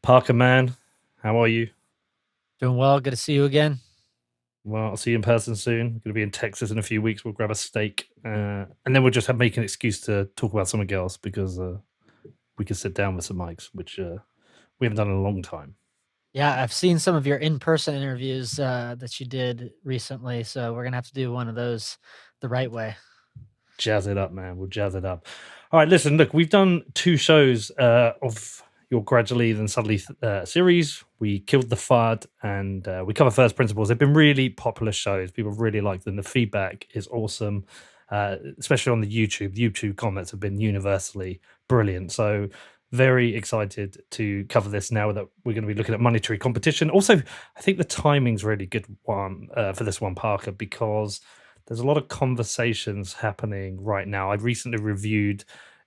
Parker, man, how are you? Doing well. Good to see you again. Well, I'll see you in person soon. Going to be in Texas in a few weeks. We'll grab a steak, and then we'll just make an excuse to talk about something else because we can sit down with some mics, which we haven't done in a long time. Yeah, I've seen some of your in-person interviews that you did recently, so we're gonna have to do one of those the right way. Jazz it up, man. We'll jazz it up. All right, listen, look, we've done two shows of your Gradually Then Suddenly series. We killed the FUD and we cover first principles. They've been really popular shows. People really like them. The feedback is awesome, especially on the YouTube. The YouTube comments have been universally brilliant. So, very excited to cover this now that we're going to be looking at monetary competition. Also, I think the timing's really good one for this one, Parker, because there's a lot of conversations happening right now. I've recently reviewed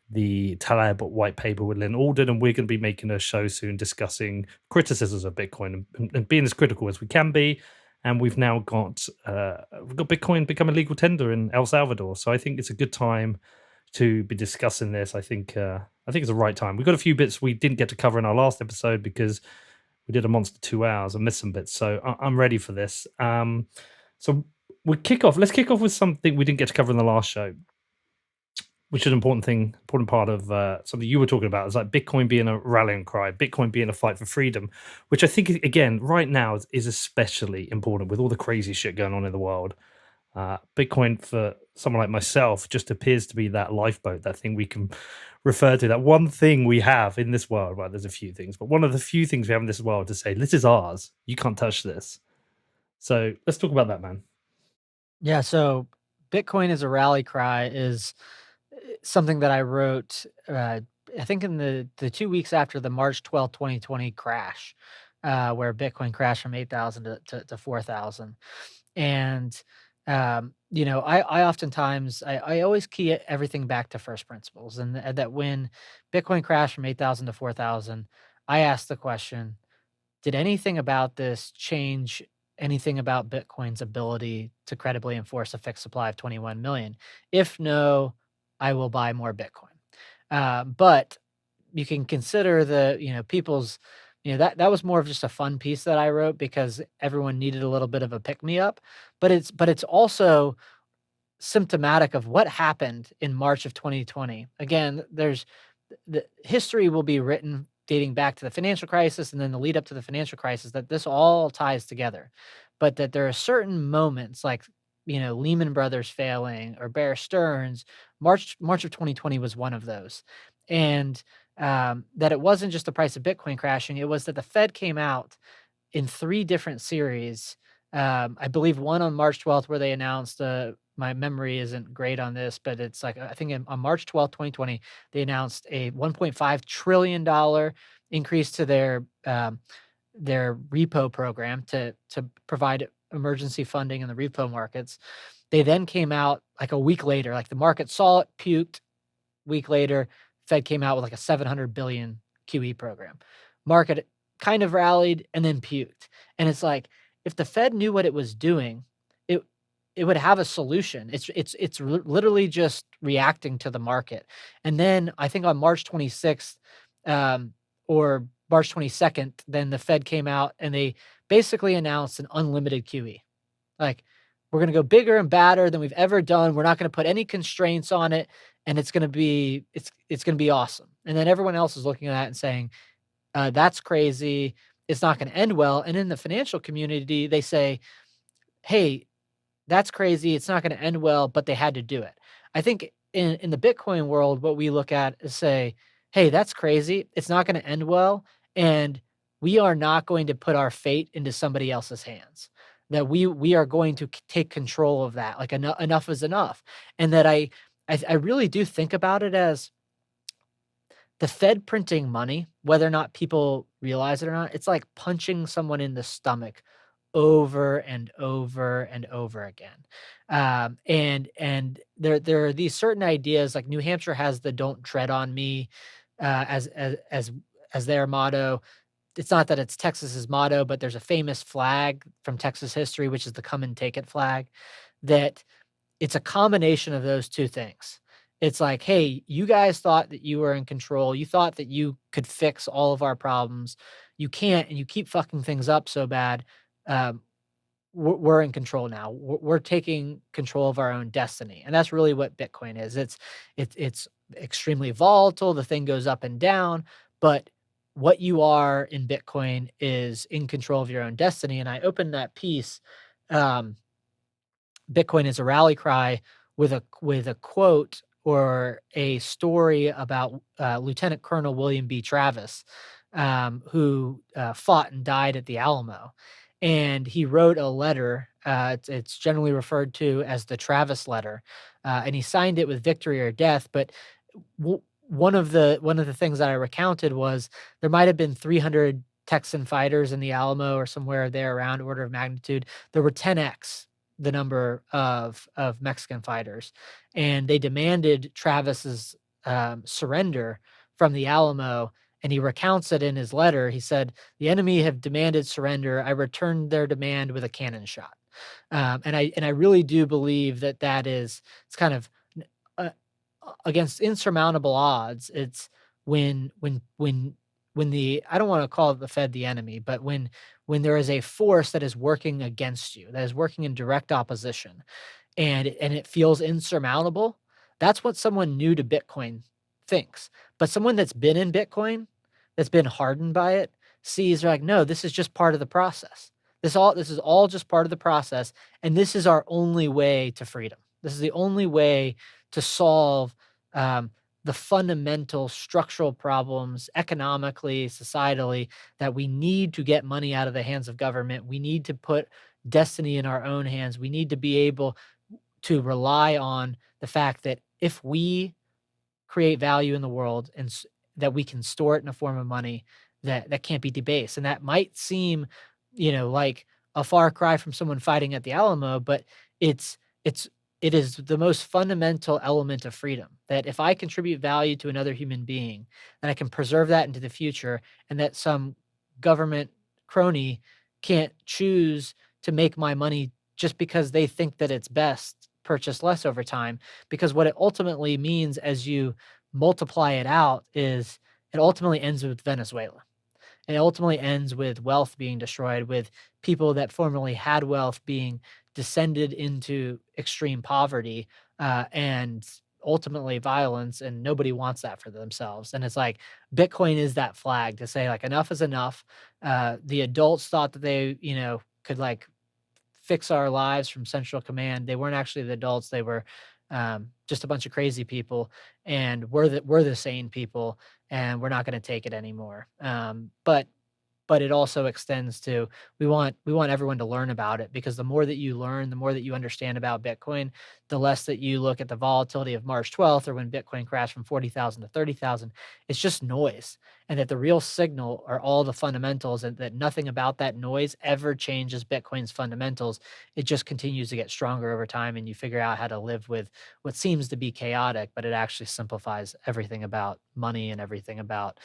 the Taleb white paper with Lynn Alden, and we're going to be making a show soon discussing criticisms of Bitcoin and being as critical as we can be. And we've now got Bitcoin become a legal tender in El Salvador, so I think it's a good time to be discussing this. I think it's the right time. We've got a few bits we didn't get to cover in our last episode because we did a monster 2 hours and missed some bits, so I'm ready for this. So we'll kick off. Let's kick off with something we didn't get to cover in the last show, which is an important part of something you were talking about. Is like Bitcoin being a rallying cry, Bitcoin being a fight for freedom, which I think again right now is especially important with all the crazy shit going on in the world. Bitcoin for someone like myself just appears to be that lifeboat, that thing we can refer to, that one thing we have in this world. Well, there's a few things, but one of the few things we have in this world to say, this is ours. You can't touch this. So let's talk about that, man. Yeah, so Bitcoin as a rally cry is something that I wrote, I think in the 2 weeks after the March 12th, 2020 crash, where Bitcoin crashed from 8,000 to 4,000. And, I oftentimes I always key everything back to first principles, and that when Bitcoin crashed from 8,000 to 4,000, I asked the question, did anything about this change anything about Bitcoin's ability to credibly enforce a fixed supply of 21 million? If no, I will buy more Bitcoin. But you can consider people's, that was more of just a fun piece that I wrote because everyone needed a little bit of a pick me up. But it's also symptomatic of what happened in March of 2020. Again, the history will be written dating back to the financial crisis and then the lead up to the financial crisis, that this all ties together. But that there are certain moments like, Lehman Brothers failing or Bear Stearns. March of 2020 was one of those. And that it wasn't just the price of Bitcoin crashing, it was that the Fed came out in 3 different series. I believe one on March 12th where they announced, my memory isn't great on this, but it's like, I think on March 12th, 2020, they announced a $1.5 trillion increase to their repo program to provide emergency funding in the repo markets. They then came out like a week later, like the market saw it, puked. Week later, Fed came out with like a 700 billion QE program. Market kind of rallied and then puked. And it's like, if the Fed knew what it was doing, it it would have a solution. It's literally just reacting to the market. And then I think on March 26th, or March 22nd, then the Fed came out and they basically announced an unlimited QE. Like, we're going to go bigger and badder than we've ever done. We're not going to put any constraints on it, and it's going to be awesome. And then everyone else is looking at that and saying, that's crazy. It's not going to end well. And in the financial community, they say, hey, that's crazy. It's not going to end well, but they had to do it. I think in the Bitcoin world, what we look at is say, hey, that's crazy. It's not going to end well. And we are not going to put our fate into somebody else's hands. That we are going to take control of that. Like enough is enough. And that I really do think about it as the Fed printing money, whether or not people realize it or not. It's like punching someone in the stomach over and over and over again. And there are these certain ideas, like New Hampshire has the "Don't tread on me" as their motto. It's not that it's Texas's motto, but there's a famous flag from Texas history, which is the "Come and Take It" flag. That it's a combination of those two things. It's like, "Hey, you guys thought that you were in control. You thought that you could fix all of our problems. You can't, and you keep fucking things up so bad. Um, we're in control now. We're taking control of our own destiny." And that's really what Bitcoin is. It's extremely volatile. The thing goes up and down, but what you are in Bitcoin is in control of your own destiny. And I opened that piece. Um, Bitcoin is a rally cry with a quote or a story about Lieutenant Colonel William B. Travis, who fought and died at the Alamo, and he wrote a letter. It's generally referred to as the Travis letter, and he signed it with victory or death. But one of the things that I recounted was there might have been 300 Texan fighters in the Alamo or somewhere there around order of magnitude. There were 10x the number of Mexican fighters, and they demanded Travis's surrender from the Alamo. And he recounts it in his letter. He said, "The enemy have demanded surrender. I returned their demand with a cannon shot." And I really do believe that it's kind of uh, against insurmountable odds. It's when the I don't want to call the Fed the enemy, but when there is a force that is working against you, that is working in direct opposition, and it feels insurmountable, that's what someone new to Bitcoin thinks. But someone that's been in Bitcoin, that's been hardened by it, sees they're like, no, this is just part of the process. This is all just part of the process, and this is our only way to freedom. This is the only way to solve um, the fundamental structural problems economically, societally, that we need to get money out of the hands of government. We need to put destiny in our own hands. We need to be able to rely on the fact that if we create value in the world and that we can store it in a form of money that can't be debased. And that might seem, like a far cry from someone fighting at the Alamo, but it's it's it is the most fundamental element of freedom. That if I contribute value to another human being, then I can preserve that into the future, and that some government crony can't choose to make my money just because they think that it's best purchase less over time, because what it ultimately means as you multiply it out is it ultimately ends with Venezuela. It ultimately ends with wealth being destroyed, with people that formerly had wealth being descended into extreme poverty, and ultimately violence, and nobody wants that for themselves. And it's like Bitcoin is that flag to say like enough is enough. The adults thought that they, could like fix our lives from central command. They weren't actually the adults. They were just a bunch of crazy people, and we're the sane people, and we're not going to take it anymore. But it also extends to we want everyone to learn about it, because the more that you learn, the more that you understand about Bitcoin, the less that you look at the volatility of March 12th or when Bitcoin crashed from 40,000 to 30,000. It's just noise, and that the real signal are all the fundamentals, and that nothing about that noise ever changes Bitcoin's fundamentals. It just continues to get stronger over time, and you figure out how to live with what seems to be chaotic, but it actually simplifies everything about money and everything about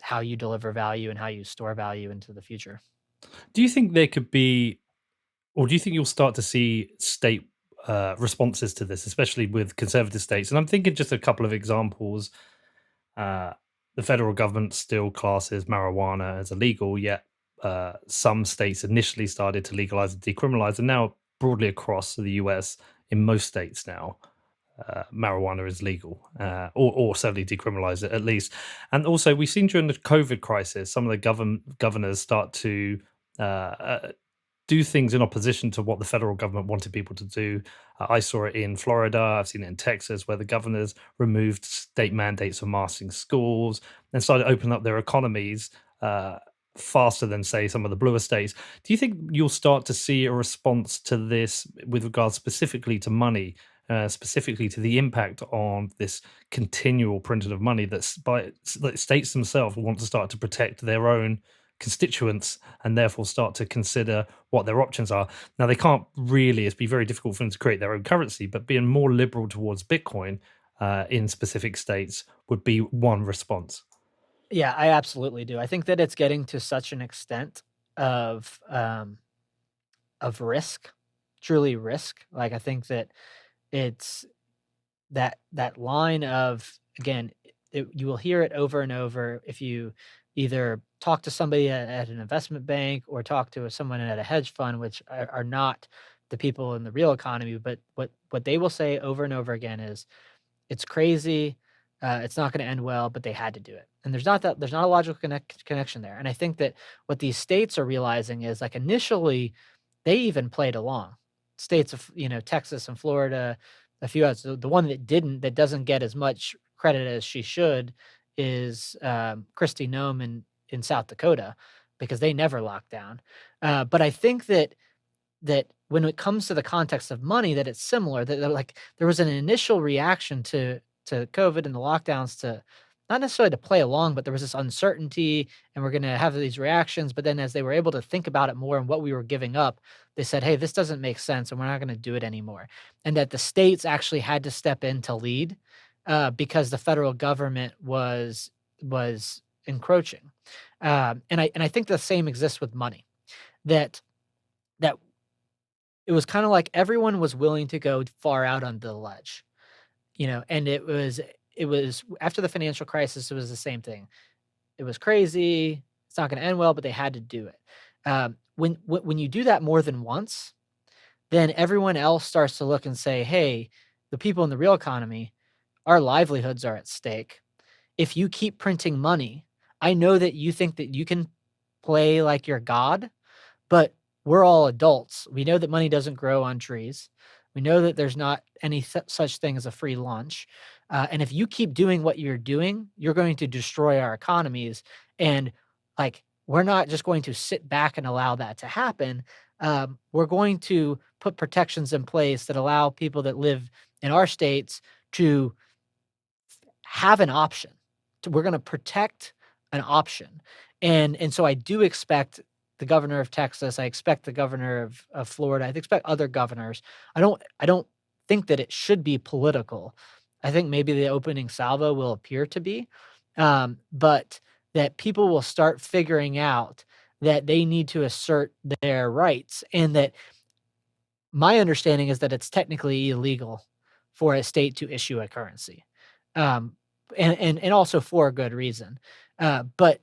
how you deliver value and how you store value into the future. Do you think there could be, or do you think you'll start to see state responses to this, especially with conservative states? And I'm thinking just a couple of examples. Uh, the federal government still classes marijuana as illegal, yet some states initially started to legalize and decriminalize, and now broadly across the US, in most states now, marijuana is legal, or certainly decriminalize it at least. And also, we've seen during the COVID crisis, some of the governors start to do things in opposition to what the federal government wanted people to do. I saw it in Florida. I've seen it in Texas, where the governors removed state mandates for masking schools and started opening up their economies faster than, say, some of the bluer states. Do you think you'll start to see a response to this with regards specifically to money, specifically to the impact on this continual printing of money that states themselves want to start to protect their own constituents and therefore start to consider what their options are? Now, they can't really, it'd be very difficult for them to create their own currency, but being more liberal towards Bitcoin in specific states would be one response. Yeah, I absolutely do. I think that it's getting to such an extent of risk, truly risk. Like I think that it's that line of, again, you will hear it over and over if you either talk to somebody at an investment bank or talk to someone at a hedge fund, which are not the people in the real economy, but what they will say over and over again is, it's crazy. It's not going to end well, but they had to do it. And there's not a logical connection there. And I think that what these states are realizing is, like, initially they even played along. States of, Texas and Florida, a few others. The one that doesn't get as much credit as she should is Christy Nome in South Dakota, because they never locked down. But I think that when it comes to the context of money, that it's similar, that like there was an initial reaction to COVID and the lockdowns, to not necessarily to play along, but there was this uncertainty and we're going to have these reactions. But then as they were able to think about it more and what we were giving up, they said, hey, this doesn't make sense and we're not going to do it anymore. And that the states actually had to step in to lead, because the federal government was encroaching. And I think the same exists with money, that that it was kind of like everyone was willing to go far out on the ledge, and it was after the financial crisis, it was the same thing. It was crazy. It's not going to end well, but they had to do it. When you do that more than once, then everyone else starts to look and say, hey, the people in the real economy, our livelihoods are at stake. If you keep printing money, I know that you think that you can play like you're God, but we're all adults. We know that money doesn't grow on trees. We know that there's not any such thing as a free lunch. And if you keep doing what you're doing, you're going to destroy our economies. And, like, we're not just going to sit back and allow that to happen. We're going to put protections in place that allow people that live in our states to have an option. We're going to protect an option. And so I do expect the governor of Texas, I expect the governor of Florida, I expect other governors. I don't think that it should be political. I think maybe the opening salvo will appear to be, but that people will start figuring out that they need to assert their rights, and that my understanding is that it's technically illegal for a state to issue a currency, um, and also for a good reason. But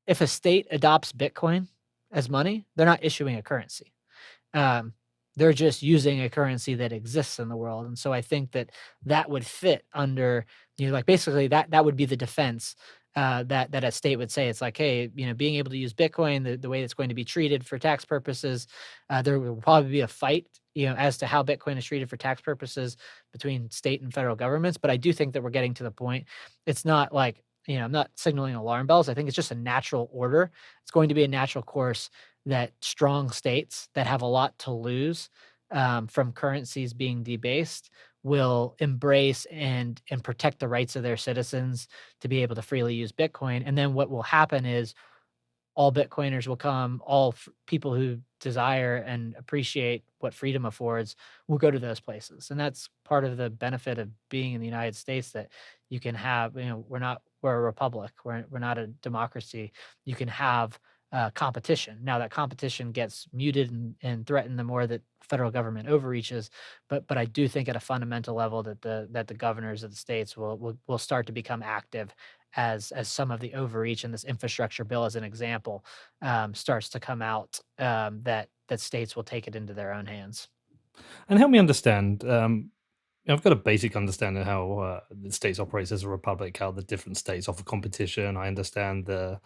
if a state adopts Bitcoin as money, they're not issuing a currency. Um, they're just using a currency that exists in the world, and so I think that that would fit under, like, basically that would be the defense, that a state would say. It's like, hey, being able to use Bitcoin, the way it's going to be treated for tax purposes, there will probably be a fight, as to how Bitcoin is treated for tax purposes between state and federal governments. But I do think that we're getting to the point. It's not like, I'm not signaling alarm bells. I think it's just a natural order. It's going to be a natural course that strong states that have a lot to lose, from currencies being debased, will embrace and protect the rights of their citizens to be able to freely use Bitcoin. And then what will happen is all Bitcoiners will come, all people who desire and appreciate what freedom affords will go to those places. And that's part of the benefit of being in the United States, that you can have, we're a republic, we're not a democracy. You can have competition. Now that competition gets muted and threatened the more that federal government overreaches, but I do think at a fundamental level that the governors of the states will start to become active as some of the overreach in this infrastructure bill, as an example, starts to come out, that states will take it into their own hands. And help me understand. I've got a basic understanding of how the states operate as a republic, how the different states offer competition. I understand the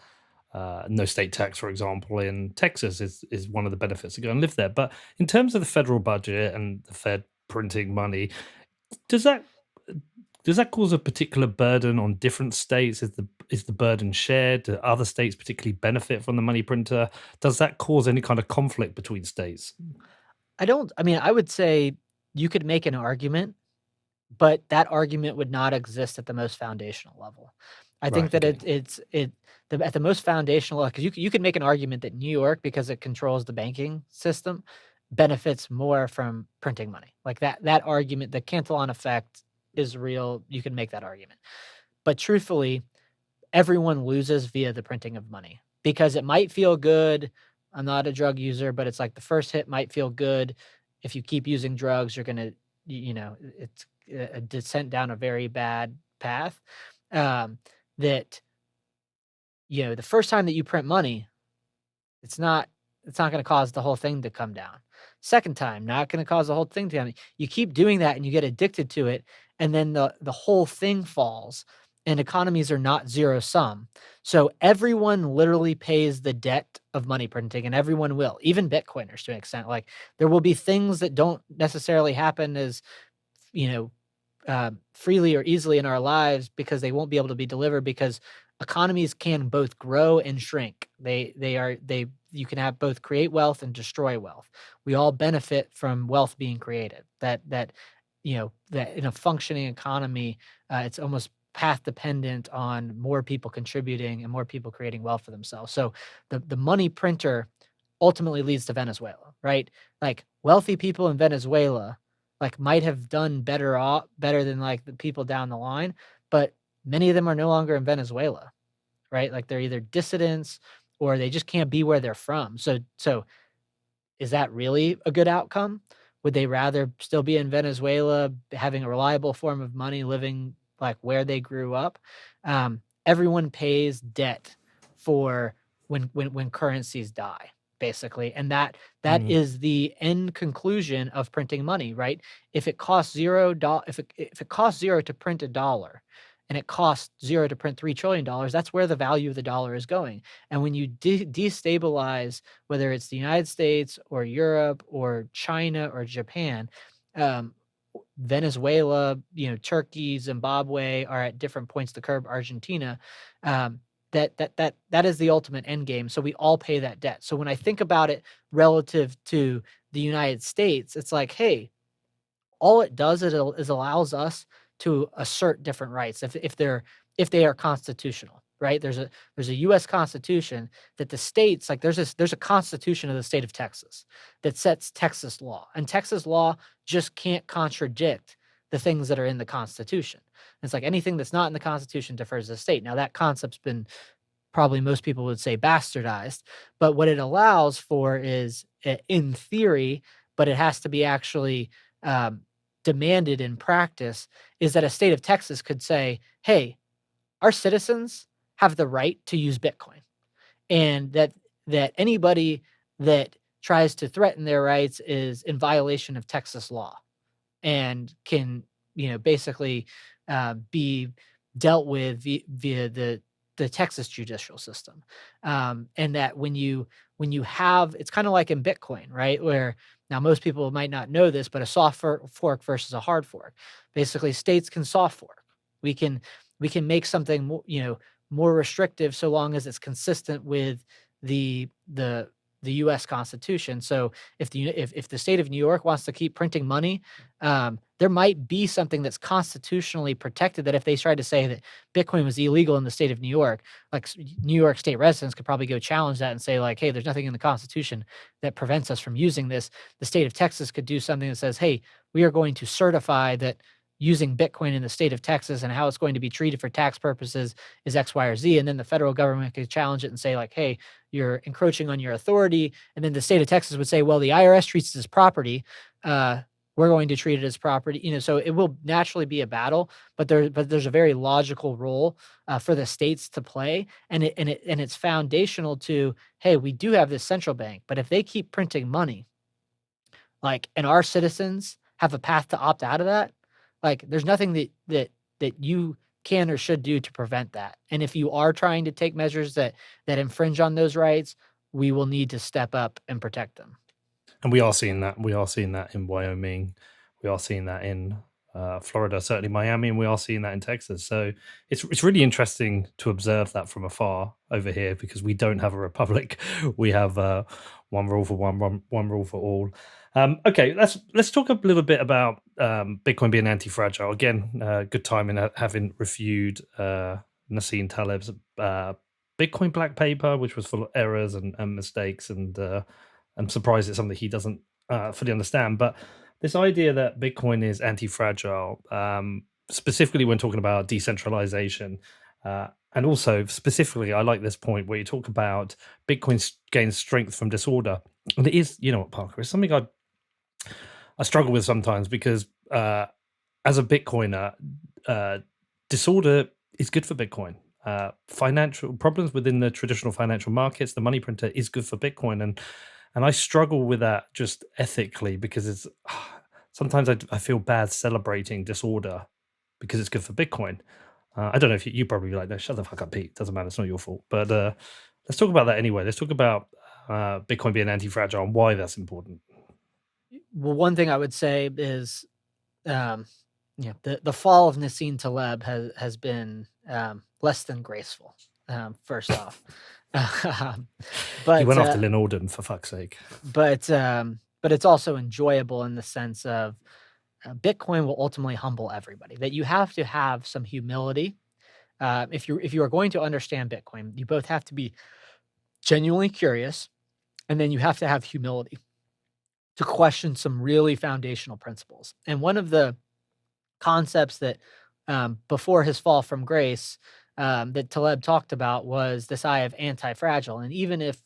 no state tax, for example, in Texas is one of the benefits to go and live there. But in terms of the federal budget and the Fed printing money, does that does that cause a particular burden on different states? Is the burden shared? Do other states particularly benefit from the money printer? Does that cause any kind of conflict between states? I would say you could make an argument, but that argument would not exist at the most foundational level. I think Right. that Okay. at the most foundational level, because you could make an argument that New York, because it controls the banking system, benefits more from printing money. Like, that argument, the Cantillon effect is real. You can make that argument. But truthfully, everyone loses via the printing of money, because it might feel good. I'm not a drug user, but it's like the first hit might feel good. If you keep using drugs, you're gonna, a descent down a very bad path. Um, that the first time that you print money, it's not it's not gonna cause the whole thing to come down. Second time, not gonna cause the whole thing to come. You keep doing that and you get addicted to it, and then the whole thing falls, and economies are not zero sum. So everyone literally pays the debt of money printing, and everyone will, even Bitcoiners to an extent. Like, there will be things that don't necessarily happen as, you know, freely or easily in our lives because they won't be able to be delivered because economies can both grow and shrink. They you can have both create wealth and destroy wealth. We all benefit from wealth being created. That in a functioning economy, it's almost path dependent on more people contributing and more people creating wealth for themselves. So the money printer ultimately leads to Venezuela, right? Like, wealthy people in Venezuela like might have done better than like the people down the line, but many of them are no longer in Venezuela, right? Like, they're either dissidents or they just can't be where they're from. So is that really a good outcome? Would they rather still be in Venezuela, having a reliable form of money, living like where they grew up? Everyone pays debt for when currencies die, basically, and that Mm. is the end conclusion of printing money, right? If it costs if it costs zero to print a dollar, and it costs zero to print $3 trillion, that's where the value of the dollar is going. And when you destabilize, whether it's the United States or Europe or China or Japan, um, Venezuela, Turkey, Zimbabwe are at different points to curb, Argentina. Um, that is the ultimate end game. So we all pay that debt. So when I think about it relative to the United States, it's like, hey, all it does is allows us to assert different rights if they are constitutional, right? There's a U.S. Constitution that the states, like, there's a Constitution of the state of Texas that sets Texas law, and Texas law just can't contradict the things that are in the Constitution. It's like anything that's not in the Constitution defers to the state. Now, that concept's been, probably most people would say, bastardized, but what it allows for is, in theory, but it has to be actually um, demanded in practice, is that a state of Texas could say, hey, our citizens have the right to use Bitcoin, and that anybody that tries to threaten their rights is in violation of Texas law and can, basically be dealt with via the Texas judicial system. And that when you have, it's kind of like in Bitcoin, right? Where now most people might not know this, but a soft fork versus a hard fork. Basically, states can soft fork. We can we can make something more restrictive so long as it's consistent with the the U.S. Constitution. So if the state of New York wants to keep printing money, there might be something that's constitutionally protected that if they tried to say that Bitcoin was illegal in the state of New York, like New York state residents could probably go challenge that and say like, hey, there's nothing in the Constitution that prevents us from using this. The state of Texas could do something that says, hey, we are going to certify that using Bitcoin in the state of Texas and how it's going to be treated for tax purposes is X, Y, or Z. And then the federal government could challenge it and say like, hey, you're encroaching on your authority. And then the state of Texas would say, well, the IRS treats it as property. We're going to treat it as property. So it will naturally be a battle, but there's a very logical role for the states to play, and it's foundational to, hey, we do have this central bank, but if they keep printing money, like, and our citizens have a path to opt out of that, like, there's nothing that you can or should do to prevent that. And if you are trying to take measures that infringe on those rights, we will need to step up and protect them. And we are seeing that. We are seeing that in Wyoming. We are seeing that in Florida, certainly Miami, and we are seeing that in Texas. So it's really interesting to observe that from afar over here because we don't have a republic. We have one rule for one rule for all. Okay, let's talk a little bit about Bitcoin being anti-fragile. Again, good time in having reviewed Nassim Taleb's Bitcoin black paper, which was full of errors and mistakes, and I'm surprised it's something he doesn't fully understand. But this idea that Bitcoin is anti-fragile, specifically when talking about decentralization, and also specifically, I like this point where you talk about Bitcoin gains strength from disorder, and it is, you know what, Parker, it's something I struggle with sometimes because as a Bitcoiner, uh, disorder is good for Bitcoin. Financial problems within the traditional financial markets, the money printer is good for Bitcoin, and I struggle with that just ethically because it's sometimes I feel bad celebrating disorder because it's good for Bitcoin. I don't know if you probably be like, no, shut the fuck up, Pete. Doesn't matter. It's not your fault. But let's talk about that anyway. Let's talk about Bitcoin being anti-fragile and why that's important. Well, one thing I would say is, um, the fall of Nassim Taleb has been less than graceful. First off, um, He but went after Lynn Alden, for fuck's sake. but it's also enjoyable in the sense of Bitcoin will ultimately humble everybody. That you have to have some humility. If you are going to understand Bitcoin, you both have to be genuinely curious, and then you have to have humility to question some really foundational principles. And one of the concepts that before his fall from grace that Taleb talked about was this idea of anti-fragile. And even if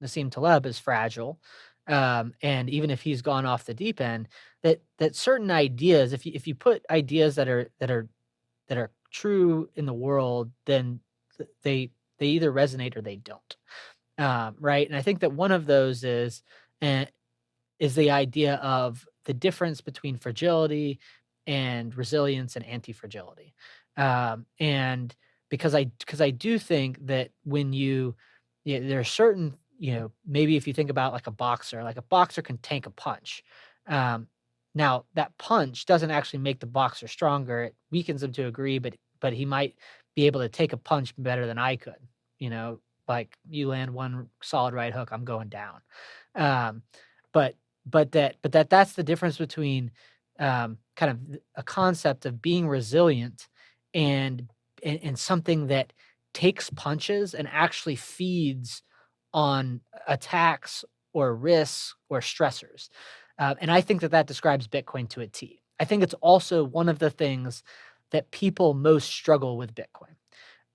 Nassim Taleb is fragile, and even if he's gone off the deep end, that certain ideas, if you put ideas that are true in the world, then they either resonate or they don't. Right. And I think that one of those uh, is the idea of the difference between fragility and resilience and anti-fragility. And because I do think that when there are certain, maybe if you think about like a boxer can tank a punch. Um, Now that punch doesn't actually make the boxer stronger. It weakens him to a degree, but he might be able to take a punch better than I could. Like you land one solid right hook, I'm going down. Um, but that's the difference between kind of a concept of being resilient and and something that takes punches and actually feeds on attacks or risks or stressors. And I think that describes Bitcoin to a T. I think it's also one of the things that people most struggle with Bitcoin.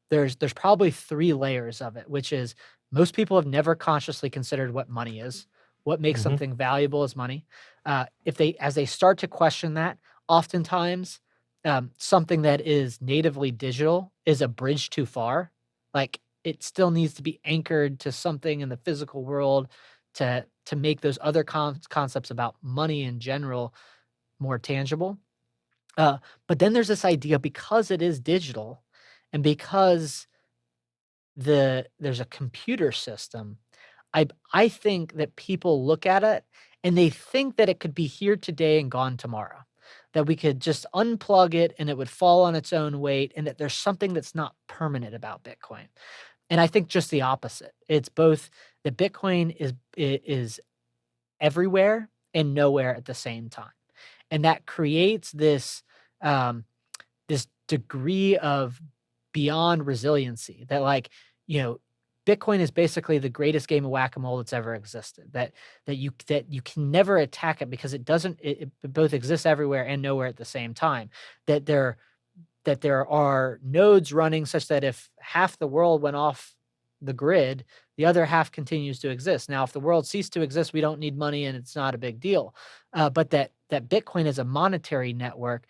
There's probably 3 layers of it, which is most people have never consciously considered what money is, what makes Hmm. something valuable as money. If they as they start to question that, oftentimes, something that is natively digital is a bridge too far. Like, it still needs to be anchored to something in the physical world to make those other concepts about money in general more tangible. Uh, but then there's this idea because it is digital and because there's a computer system, I think that people look at it and they think that it could be here today and gone tomorrow. That we could just unplug it and it would fall on its own weight, and that there's something that's not permanent about Bitcoin. And I think just the opposite. It's both that Bitcoin is everywhere and nowhere at the same time. And that creates um, this degree of beyond resiliency that you know Bitcoin is basically the greatest game of whack-a-mole that's ever existed. That you can never attack it because it both exists everywhere and nowhere at the same time. That there are nodes running such that if half the world went off the grid, the other half continues to exist. Now, if the world ceased to exist, we don't need money and it's not a big deal. But that Bitcoin is a monetary network.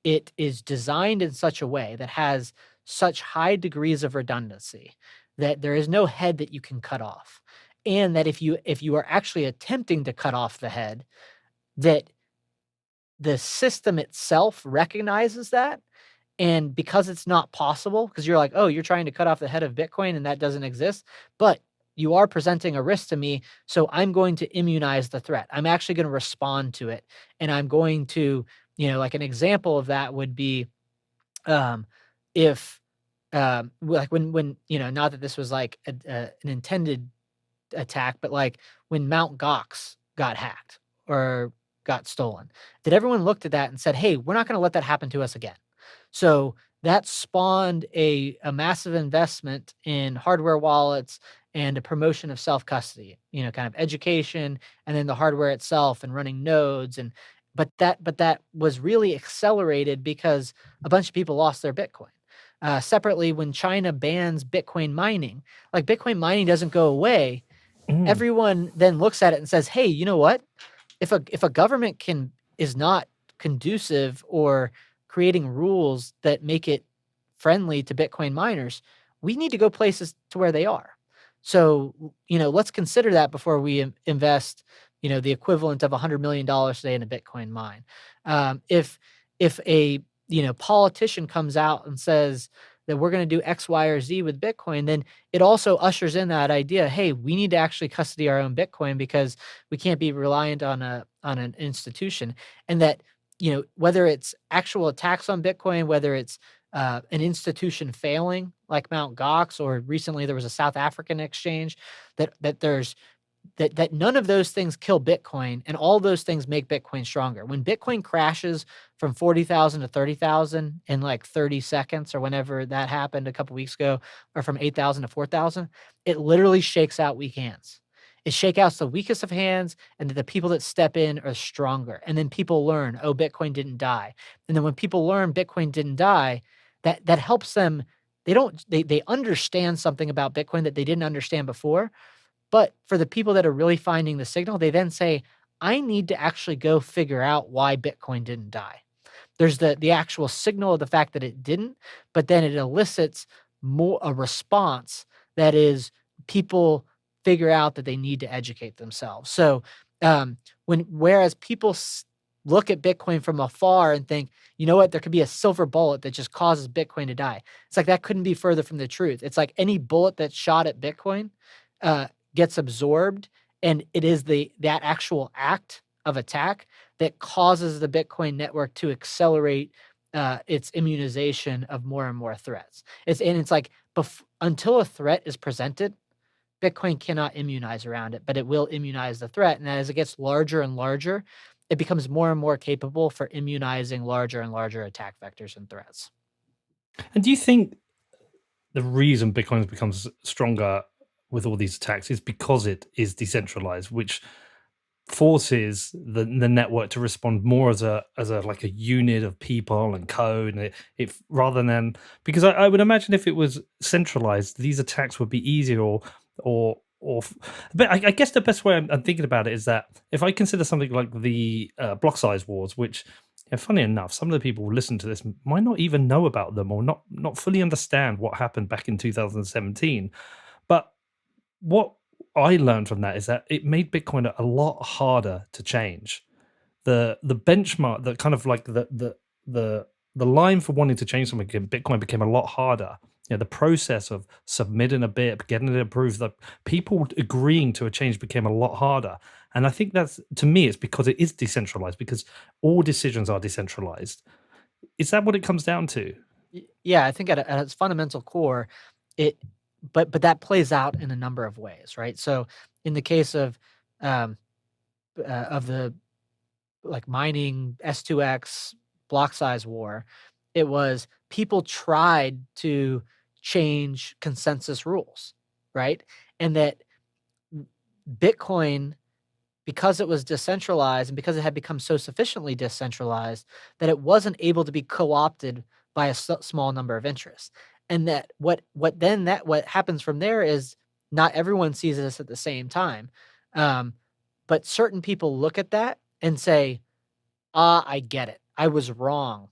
It is designed in such a way that has such high degrees of redundancy that there is no head that you can cut off. And that if you are actually attempting to cut off the head, that the system itself recognizes that. And because it's not possible, because you're like, oh, you're trying to cut off the head of Bitcoin and that doesn't exist, but you are presenting a risk to me. So I'm going to immunize the threat. I'm actually going to respond to it. And I'm going to, like an example of that would be um, if, like not that this was like an intended attack, but like when Mount Gox got hacked or got stolen, that everyone looked at that and said, hey, we're not going to let that happen to us again. So that spawned a massive investment in hardware wallets and a promotion of self-custody, kind of education, and then the hardware itself and running nodes. And but that was really accelerated because a bunch of people lost their Bitcoin. Separately, when China bans Bitcoin mining, like Bitcoin mining doesn't go away, everyone then looks at it and says, hey, you know what? If a government is not conducive or creating rules that make it friendly to Bitcoin miners, we need to go places to where they are. So, let's consider that before we invest, the equivalent of $100 million today in a Bitcoin mine. If a politician comes out and says that we're going to do X, Y, or Z with Bitcoin, then it also ushers in that idea, hey, we need to actually custody our own Bitcoin because we can't be reliant on an institution. And that, whether it's actual attacks on Bitcoin, whether it's an institution failing like Mt. Gox, or recently there was a South African exchange, that there's that none of those things kill Bitcoin, and all those things make Bitcoin stronger. When Bitcoin crashes from 40,000 to 30,000 in like 30 seconds, or whenever that happened a couple weeks ago, or from 8,000 to 4,000, it literally shakes out weak hands. It shakes out the weakest of hands, and the people that step in are stronger. And then people learn, oh, Bitcoin didn't die. And then when people learn Bitcoin didn't die, that helps them. They understand something about Bitcoin that they didn't understand before. But for the people that are really finding the signal, they then say, I need to actually go figure out why Bitcoin didn't die. There's the actual signal of the fact that it didn't, but then it elicits a response that is, people figure out that they need to educate themselves. So whereas people look at Bitcoin from afar and think, you know what, there could be a silver bullet that just causes Bitcoin to die. It's like, that couldn't be further from the truth. It's like any bullet that's shot at Bitcoin gets absorbed, and it is that actual act of attack that causes the Bitcoin network to accelerate its immunization of more and more threats. It's like, until a threat is presented, Bitcoin cannot immunize around it, but it will immunize the threat. And as it gets larger and larger, it becomes more and more capable for immunizing larger and larger attack vectors and threats. And do you think the reason Bitcoin becomes stronger with all these attacks is because it is decentralized, which forces the network to respond more as a like a unit of people and code, and it rather than, because I would imagine if it was centralized, these attacks would be easier, but I guess the best way I'm thinking about it is that if I consider something like the block size wars, which, funny enough, some of the people who listen to this might not even know about them, or not fully understand what happened back in 2017. But what I learned from that is that it made Bitcoin a lot harder to change. The benchmark, the kind of like the line for wanting to change something in Bitcoin became a lot harder. The process of submitting a bit, getting it approved, the people agreeing to a change became a lot harder. And I think that's, to me, it's because it is decentralized, because all decisions are decentralized. Is that what it comes down to? Yeah, I think at its fundamental core, but that plays out in a number of ways, right? So in the case of the like mining S2X block size war, it was people tried to change consensus rules, right? And that Bitcoin, because it was decentralized and because it had become so sufficiently decentralized, that it wasn't able to be co-opted by a small number of interests. And that what happens from there is, not everyone sees this at the same time. But certain people look at that and say, I get it. I was wrong.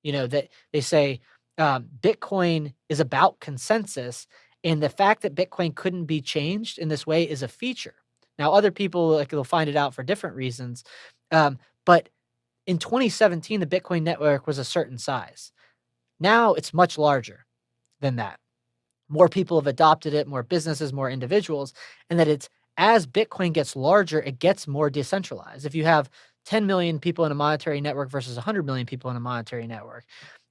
That they say Bitcoin is about consensus, and the fact that Bitcoin couldn't be changed in this way is a feature. Now, other people, like, they'll find it out for different reasons. But in 2017, the Bitcoin network was a certain size. Now it's much larger than that. More people have adopted it, more businesses, more individuals, and that it's, as Bitcoin gets larger, it gets more decentralized. If you have 10 million people in a monetary network versus 100 million people in a monetary network,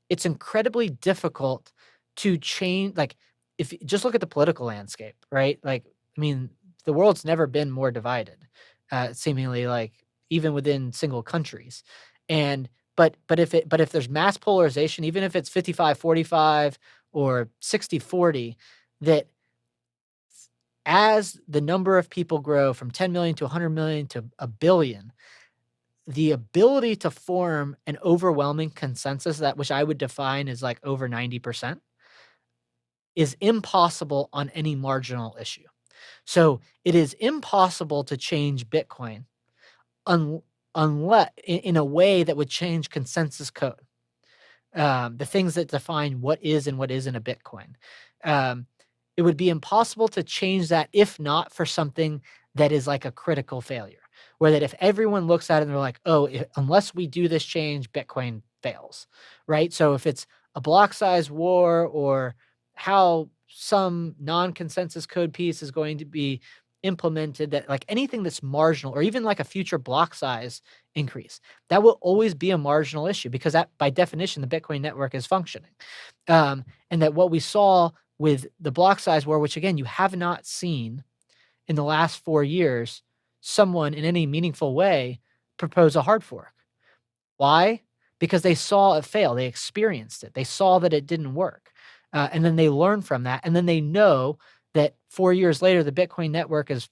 it's incredibly difficult to change. Like, if just look at the political landscape, right? Like, I mean, the world's never been more divided, seemingly, like, even within single countries. And but if there's mass polarization, even if it's 55-45 or 60-40, that as the number of people grow from 10 million to 100 million to a billion, the ability to form an overwhelming consensus, that which I would define as like over 90%, is impossible on any marginal issue. So it is impossible to change Bitcoin unless in a way that would change consensus code, the things that define what is and what isn't a Bitcoin. Um, it would be impossible to change that if not for something that is like a critical failure, where that if everyone looks at it and they're like, oh, unless we do this change, Bitcoin fails, right? So if it's a block size war or how some non consensus code piece is going to be implemented, that like anything that's marginal or even like a future block size increase, that will always be a marginal issue because that by definition the Bitcoin network is functioning. And that what we saw with the block size war, which again you have not seen in the last 4 years, someone in any meaningful way propose a hard fork. Why? Because they saw it fail. They experienced it. They saw that it didn't work. And then they learn from that. And then they know that 4 years later, the Bitcoin network is,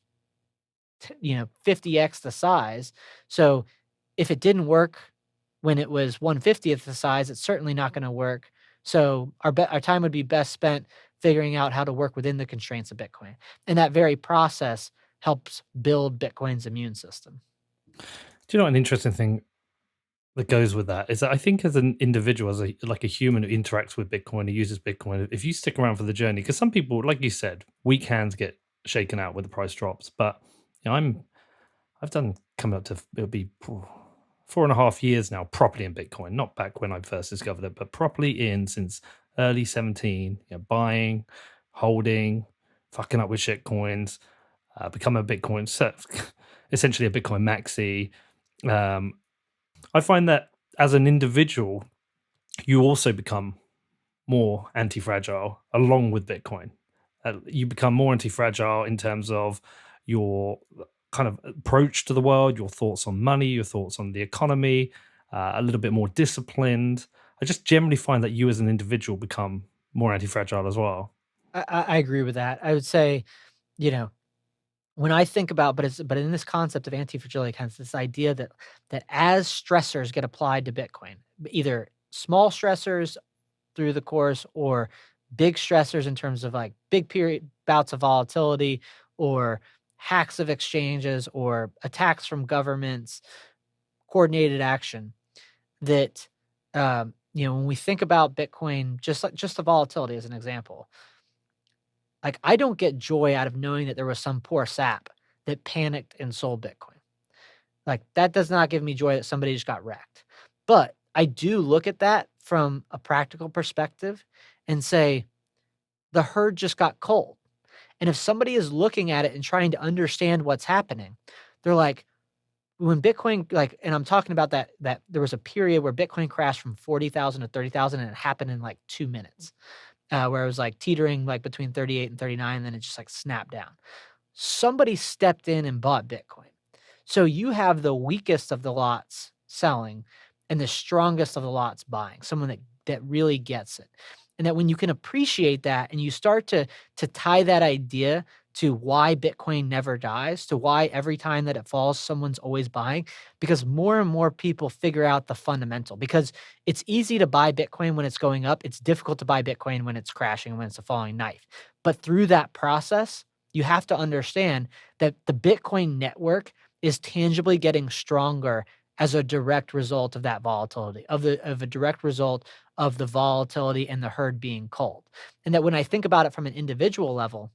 50x the size. So if it didn't work when it was 1/50th the size, it's certainly not going to work. So our time would be best spent figuring out how to work within the constraints of Bitcoin. And that very process helps build Bitcoin's immune system. Do you know what an interesting thing that goes with that is that I think as an individual, as a human who interacts with Bitcoin, who uses Bitcoin, if you stick around for the journey, because some people, like you said, weak hands get shaken out when the price drops. But I've done coming up to it'll be 4.5 years now properly in Bitcoin, not back when I first discovered it, but properly in since early 17, buying, holding, fucking up with shit coins, become a Bitcoin, essentially a Bitcoin maxi. I find that as an individual, you also become more anti-fragile along with Bitcoin. You become more anti-fragile in terms of your kind of approach to the world, your thoughts on money, your thoughts on the economy, a little bit more disciplined. I just generally find that you as an individual become more anti-fragile as well. I agree with that. I would say, you know, when I think about, but in this concept of anti-fragility, kind of this idea that as stressors get applied to Bitcoin, either small stressors through the course or big stressors in terms of like big period bouts of volatility or hacks of exchanges or attacks from governments, coordinated action, that when we think about Bitcoin, just the volatility as an example, like I don't get joy out of knowing that there was some poor sap that panicked and sold Bitcoin. Like that does not give me joy that somebody just got wrecked. But I do look at that from a practical perspective and say the herd just got cold. And if somebody is looking at it and trying to understand what's happening, they're like, when Bitcoin, like, and I'm talking about that there was a period where Bitcoin crashed from 40,000 to 30,000 and it happened in like 2 minutes, where it was like teetering like between 38 and 39, and then it just like snapped down. Somebody stepped in and bought Bitcoin. So you have the weakest of the lots selling and the strongest of the lots buying, someone that really gets it. And that when you can appreciate that and you start to tie that idea to why Bitcoin never dies, to why every time that it falls, someone's always buying, because more and more people figure out the fundamental. Because it's easy to buy Bitcoin when it's going up. It's difficult to buy Bitcoin when it's crashing, when it's a falling knife. But through that process, you have to understand that the Bitcoin network is tangibly getting stronger as a direct result of that volatility, of a direct result of the volatility and the herd being cold. And that when I think about it from an individual level,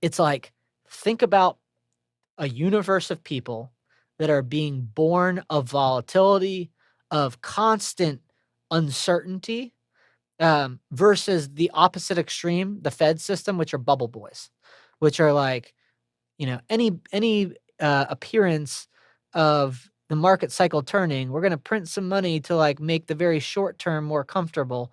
it's like, think about a universe of people that are being born of volatility, of constant uncertainty, versus the opposite extreme, the Fed system, which are bubble boys, which are like, any appearance of the market cycle turning, we're going to print some money to like make the very short term more comfortable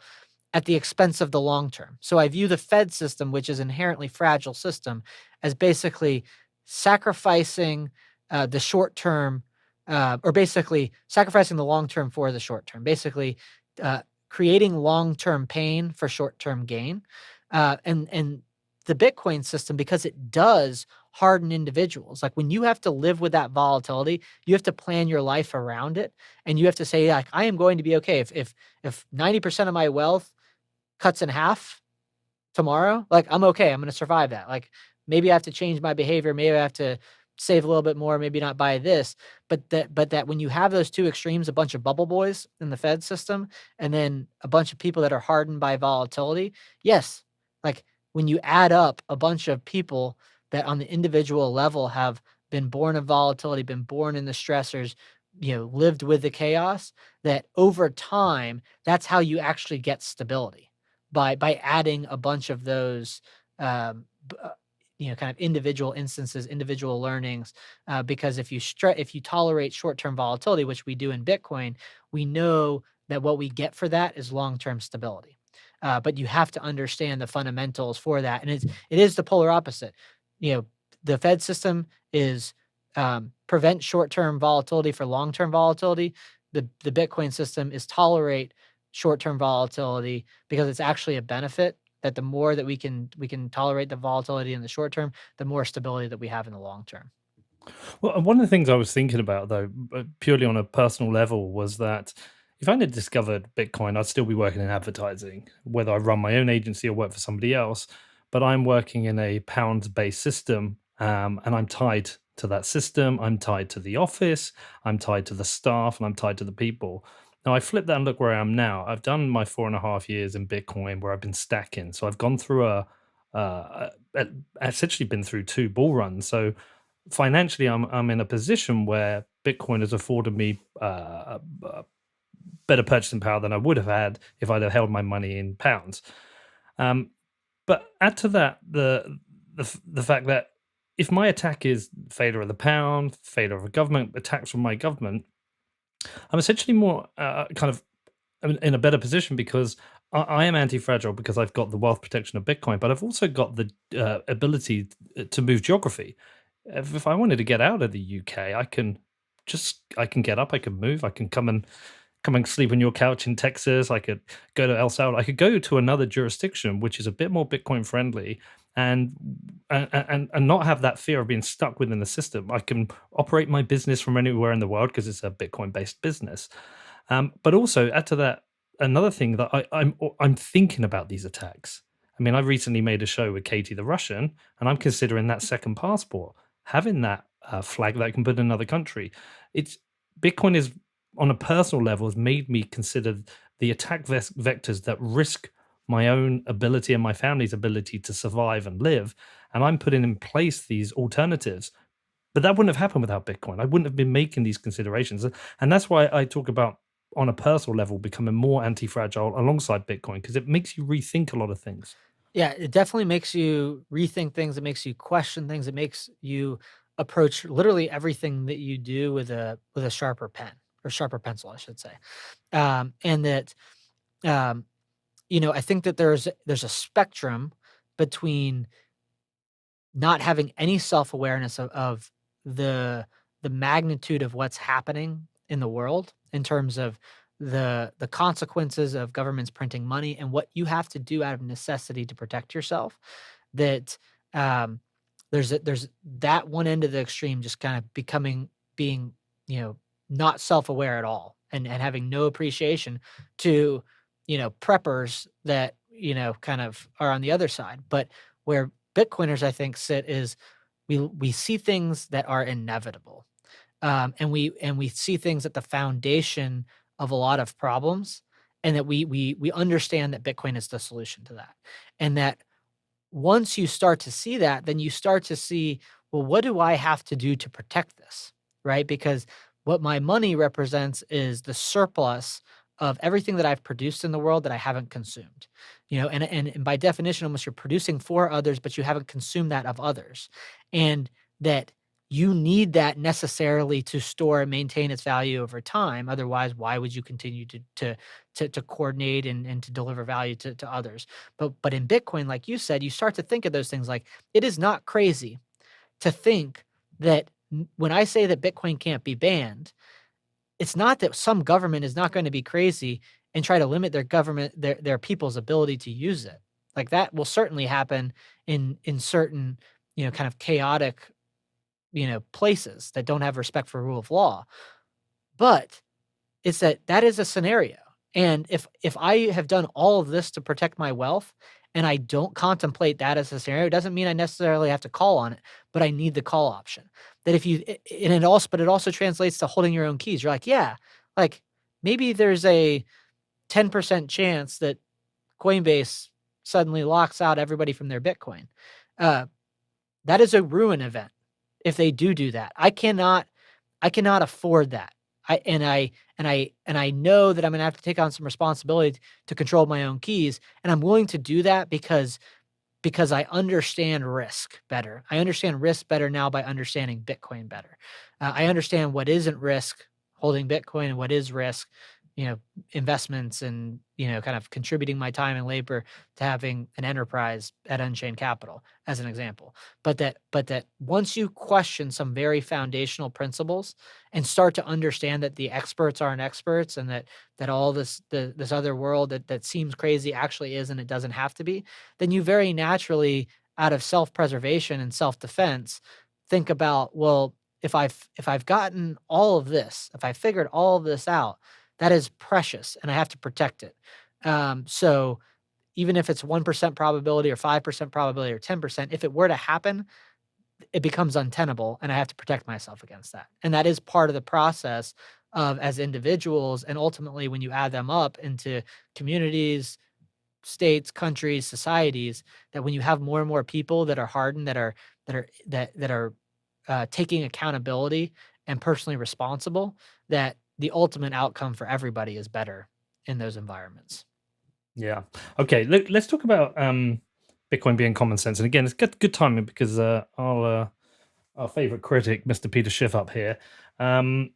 at the expense of the long term. So I view the Fed system, which is inherently fragile system, as basically sacrificing the short term, or basically sacrificing the long term for the short term, basically creating long term pain for short term gain. And the Bitcoin system, because it does harden individuals. Like when you have to live with that volatility, you have to plan your life around it, and you have to say, like, I am going to be okay if 90% of my wealth cuts in half tomorrow, like I'm okay. I'm going to survive that. Like maybe I have to change my behavior. Maybe I have to save a little bit more, maybe not buy this, but that when you have those two extremes, a bunch of bubble boys in the Fed system, and then a bunch of people that are hardened by volatility, yes, like when you add up a bunch of people that on the individual level have been born of volatility, been born in the stressors, lived with the chaos, that over time, that's how you actually get stability by adding a bunch of those, kind of individual instances, individual learnings. Because if you tolerate short-term volatility, which we do in Bitcoin, we know that what we get for that is long-term stability. But you have to understand the fundamentals for that, and it is the polar opposite. The Fed system is prevent short-term volatility for long-term volatility. The Bitcoin system is tolerate short-term volatility because it's actually a benefit, that the more that we can tolerate the volatility in the short term, the more stability that we have in the long term. Well, one of the things I was thinking about, though, purely on a personal level, was that if I had discovered Bitcoin, I'd still be working in advertising, whether I run my own agency or work for somebody else. But I'm working in a pound-based system, and I'm tied to that system. I'm tied to the office. I'm tied to the staff, and I'm tied to the people. Now I flip that and look where I am now. I've done my 4.5 years in Bitcoin, where I've been stacking. So I've gone through essentially been through two bull runs. So financially, I'm in a position where Bitcoin has afforded me better purchasing power than I would have had if I'd have held my money in pounds. But add to that the fact that if my attack is failure of the pound, failure of a government, attacks from my government, I'm essentially more kind of in a better position because I am anti-fragile because I've got the wealth protection of Bitcoin, but I've also got the ability to move geography. If I wanted to get out of the UK, I can get up, I can move, I can come and sleep on your couch in Texas. I could go to El Salvador. I could go to another jurisdiction which is a bit more Bitcoin friendly and not have that fear of being stuck within the system. I can operate my business from anywhere in the world because it's a Bitcoin based business. But also add to that another thing that I'm thinking about these attacks. I mean, I recently made a show with Katie the Russian, and I'm considering that second passport, having that flag that I can put in another country. It's Bitcoin is on a personal level has made me consider the attack vectors that risk my own ability and my family's ability to survive and live. And I'm putting in place these alternatives. But that wouldn't have happened without Bitcoin. I wouldn't have been making these considerations. And that's why I talk about on a personal level becoming more anti-fragile alongside Bitcoin, because it makes you rethink a lot of things. Yeah, it definitely makes you rethink things. It makes you question things. It makes you approach literally everything that you do with a sharper pen, or sharper pencil, I should say. And that um, I think that there's a spectrum between not having any self-awareness of the magnitude of what's happening in the world in terms of the consequences of governments printing money and what you have to do out of necessity to protect yourself. That um, there's that one end of the extreme, just kind of being not self-aware at all, and having no appreciation to preppers that kind of are on the other side. But where Bitcoiners, I think, sit is we see things that are inevitable, and we see things at the foundation of a lot of problems, and that we understand that Bitcoin is the solution to that, and that once you start to see that, then you start to see, well, what do I have to do to protect this? Right? Because what my money represents is the surplus of everything that I've produced in the world that I haven't consumed. And by definition, almost you're producing for others, but you haven't consumed that of others. And that you need that necessarily to store and maintain its value over time. Otherwise, why would you continue to coordinate and to deliver value to others? But in Bitcoin, like you said, you start to think of those things like it is not crazy to think that when I say that Bitcoin can't be banned, it's not that some government is not going to be crazy and try to limit their people's ability to use it. Like that will certainly happen in certain kind of chaotic places that don't have respect for rule of law. But it's that is a scenario. And if I have done all of this to protect my wealth and I don't contemplate that as a scenario, it doesn't mean I necessarily have to call on it, but I need the call option. That if you and it also translates to holding your own keys. You're like, yeah, like maybe there's a 10% chance that Coinbase suddenly locks out everybody from their Bitcoin. Uh, that is a ruin event if they do that. I cannot afford that. I know that I'm gonna have to take on some responsibility to control my own keys, and I'm willing to do that because I understand risk better. I understand risk better now by understanding Bitcoin better. I understand what isn't risk holding Bitcoin and what is risk, you know, investments and, kind of contributing my time and labor to having an enterprise at Unchained Capital as an example. But that once you question some very foundational principles and start to understand that the experts aren't experts and that all this other world that seems crazy actually is and it doesn't have to be, then you very naturally, out of self-preservation and self-defense, think about, well, if I've gotten all of this, if I figured all of this out, that is precious and I have to protect it. So even if it's 1% probability or 5% probability or 10%, if it were to happen, it becomes untenable and I have to protect myself against that. And that is part of the process of as individuals. And ultimately, when you add them up into communities, states, countries, societies, that when you have more and more people that are hardened, that are taking accountability and personally responsible, that the ultimate outcome for everybody is better in those environments. Yeah. Okay. Let's talk about Bitcoin being common sense. And again, it's good timing because our favorite critic, Mr. Peter Schiff, up here, um,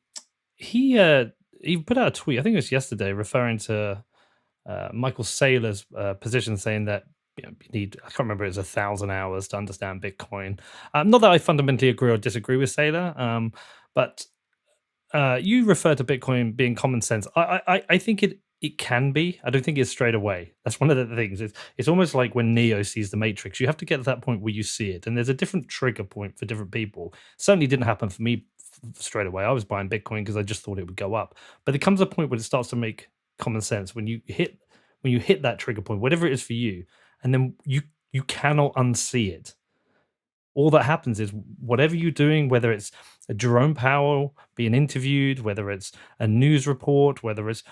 he uh, he put out a tweet. I think it was yesterday, referring to Michael Saylor's position, saying that you need, I can't remember, it was 1,000 hours to understand Bitcoin. Not that I fundamentally agree or disagree with Saylor, but you refer to Bitcoin being common sense. I think it can be. I don't think it's straight away. That's one of the things. It's almost like when Neo sees the Matrix. You have to get to that point where you see it, and there's a different trigger point for different people. Certainly didn't happen for me straight away. I was buying Bitcoin because I just thought it would go up. But there comes a point where it starts to make common sense when you hit that trigger point, whatever it is for you, and then you cannot unsee it. All that happens is whatever you're doing, whether it's a Jerome Powell being interviewed, whether it's a news report, whether it's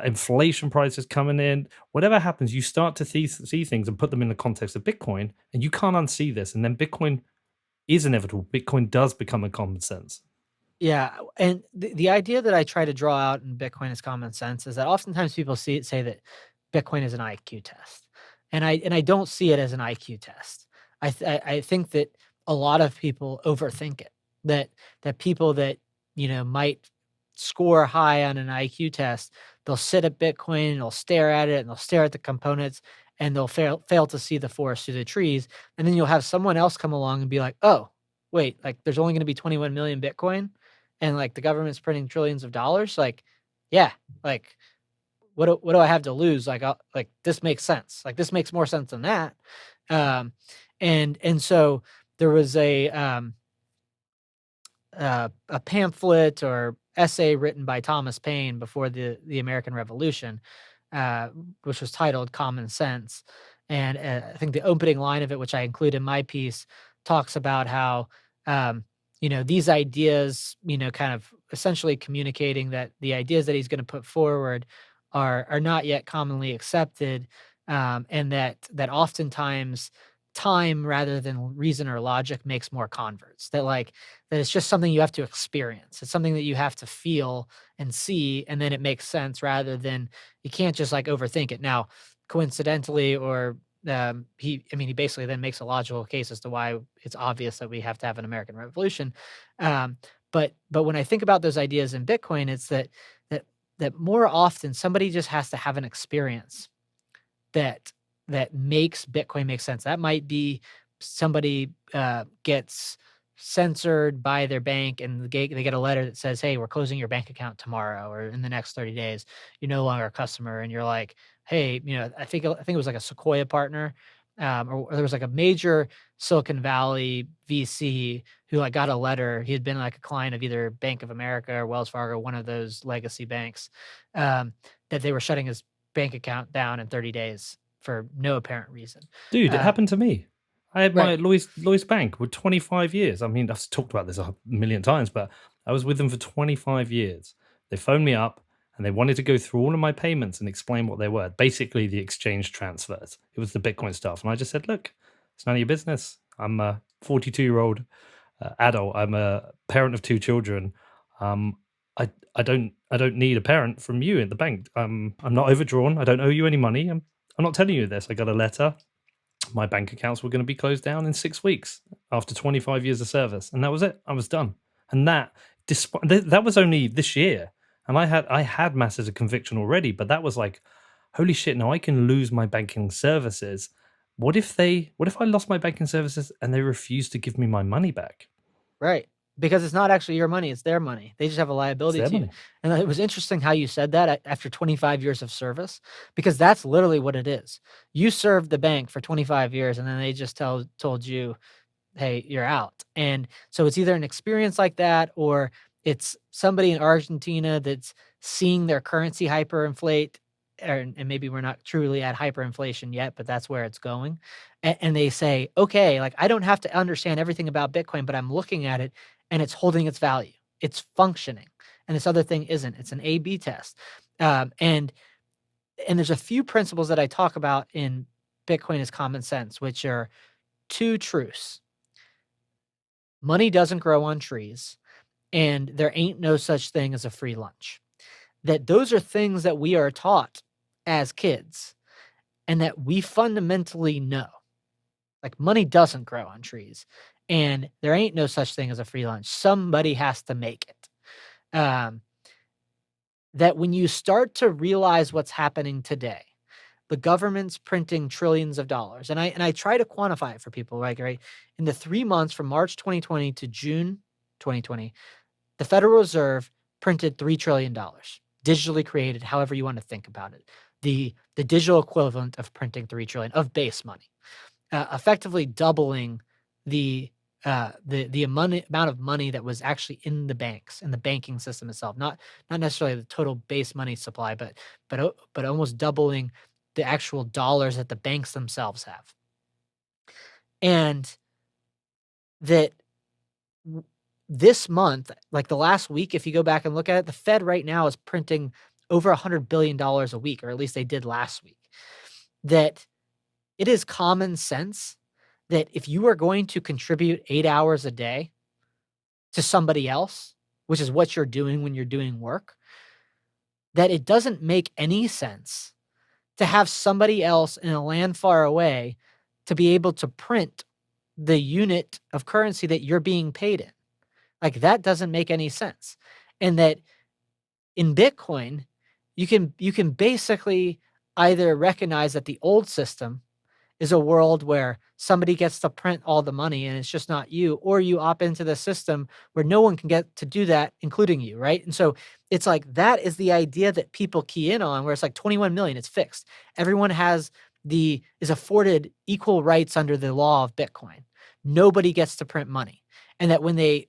inflation prices coming in, whatever happens, you start to see things and put them in the context of Bitcoin, and you can't unsee this. And then Bitcoin is inevitable. Bitcoin does become a common sense. Yeah, and the idea that I try to draw out in Bitcoin as common sense is that oftentimes people say that Bitcoin is an IQ test, and I don't see it as an IQ test. I think that a lot of people overthink it. That people that might score high on an IQ test, they'll sit at Bitcoin and they'll stare at it and they'll stare at the components and they'll fail to see the forest through the trees, and then you'll have someone else come along and be like, oh, wait, like there's only going to be 21 million Bitcoin and like the government's printing trillions of dollars, like, yeah, like what do I have to lose? Like this makes sense. Like this makes more sense than that. Um, and so there was a pamphlet or essay written by Thomas Paine before the American Revolution, uh, which was titled "Common Sense," and I think the opening line of it, which I include in my piece, talks about how these ideas, kind of essentially communicating that the ideas that he's going to put forward are not yet commonly accepted, and that oftentimes time rather than reason or logic makes more converts. That it's just something you have to experience. It's something that you have to feel and see, and then it makes sense rather than you can't just like overthink it. Now, coincidentally, or he basically then makes a logical case as to why it's obvious that we have to have an American Revolution. Um, but when I think about those ideas in Bitcoin, it's that that more often somebody just has to have an experience that that makes Bitcoin make sense. That might be somebody gets censored by their bank and they get a letter that says, "Hey, we're closing your bank account tomorrow or in the next 30 days. You're no longer a customer." And you're like, "Hey, I think it was like a Sequoia partner, or there was like a major Silicon Valley VC who like got a letter. He had been like a client of either Bank of America or Wells Fargo, one of those legacy banks, that they were shutting his bank account down in 30 days for no apparent reason. Dude, it happened to me. I had my Right. Lloyds Bank with 25 years. I mean, I've talked about this a million times, but I was with them for 25 years. They phoned me up and they wanted to go through all of my payments and explain what they were. Basically, the exchange transfers. It was the Bitcoin stuff. And I just said, look, it's none of your business. I'm a 42-year-old adult. I'm a parent of 2 children. I don't need a parent from you in the bank. I'm not overdrawn. I don't owe you any money. I'm not telling you this. I got a letter. My bank accounts were going to be closed down in 6 weeks after 25 years of service, and that was it. I was done. And that, despite that, was only this year, and I had masses of conviction already. But that was like, holy shit! Now I can lose my banking services. What if I lost my banking services and they refused to give me my money back? Right. Because it's not actually your money, it's their money. They just have a It's liability their to you. money. And it was interesting how you said that after 25 years of service, because that's literally what it is. You served the bank for 25 years and then they just told you, hey, you're out. And so it's either an experience like that or it's somebody in Argentina that's seeing their currency hyperinflate. And maybe we're not truly at hyperinflation yet, but that's where it's going. And they say, okay, like I don't have to understand everything about Bitcoin, but I'm looking at it and it's holding its value. It's functioning. And this other thing isn't. It's an A/B test. And there's a few principles that I talk about in Bitcoin as common sense, which are 2 truths. Money doesn't grow on trees, and there ain't no such thing as a free lunch. That those are things that we are taught as kids and that we fundamentally know. Like money doesn't grow on trees, and there ain't no such thing as a free lunch. Somebody has to make it. That when you start to realize what's happening today, the government's printing trillions of dollars, and I try to quantify it for people, like right in the 3 months from March 2020 to June 2020, the Federal Reserve printed $3 trillion, digitally created, however you want to think about it. The digital equivalent of printing 3 trillion of base money, effectively doubling the amount of money that was actually in the banks, in the banking system itself, not necessarily the total base money supply, but almost doubling the actual dollars that the banks themselves have. And that this month, like the last week, if you go back and look at it, the Fed right now is printing over $100 billion a week, or at least they did last week. That it is common sense that if you are going to contribute 8 hours a day to somebody else, which is what you're doing when you're doing work, that it doesn't make any sense to have somebody else in a land far away to be able to print the unit of currency that you're being paid in. Like that doesn't make any sense. And that in Bitcoin, you can basically either recognize that the old system is a world where somebody gets to print all the money and it's just not you, or you opt into the system where no one can get to do that, including you, right? And so it's like that is the idea that people key in on, where it's like 21 million, it's fixed. Everyone is afforded equal rights under the law of Bitcoin. Nobody gets to print money. And that when they,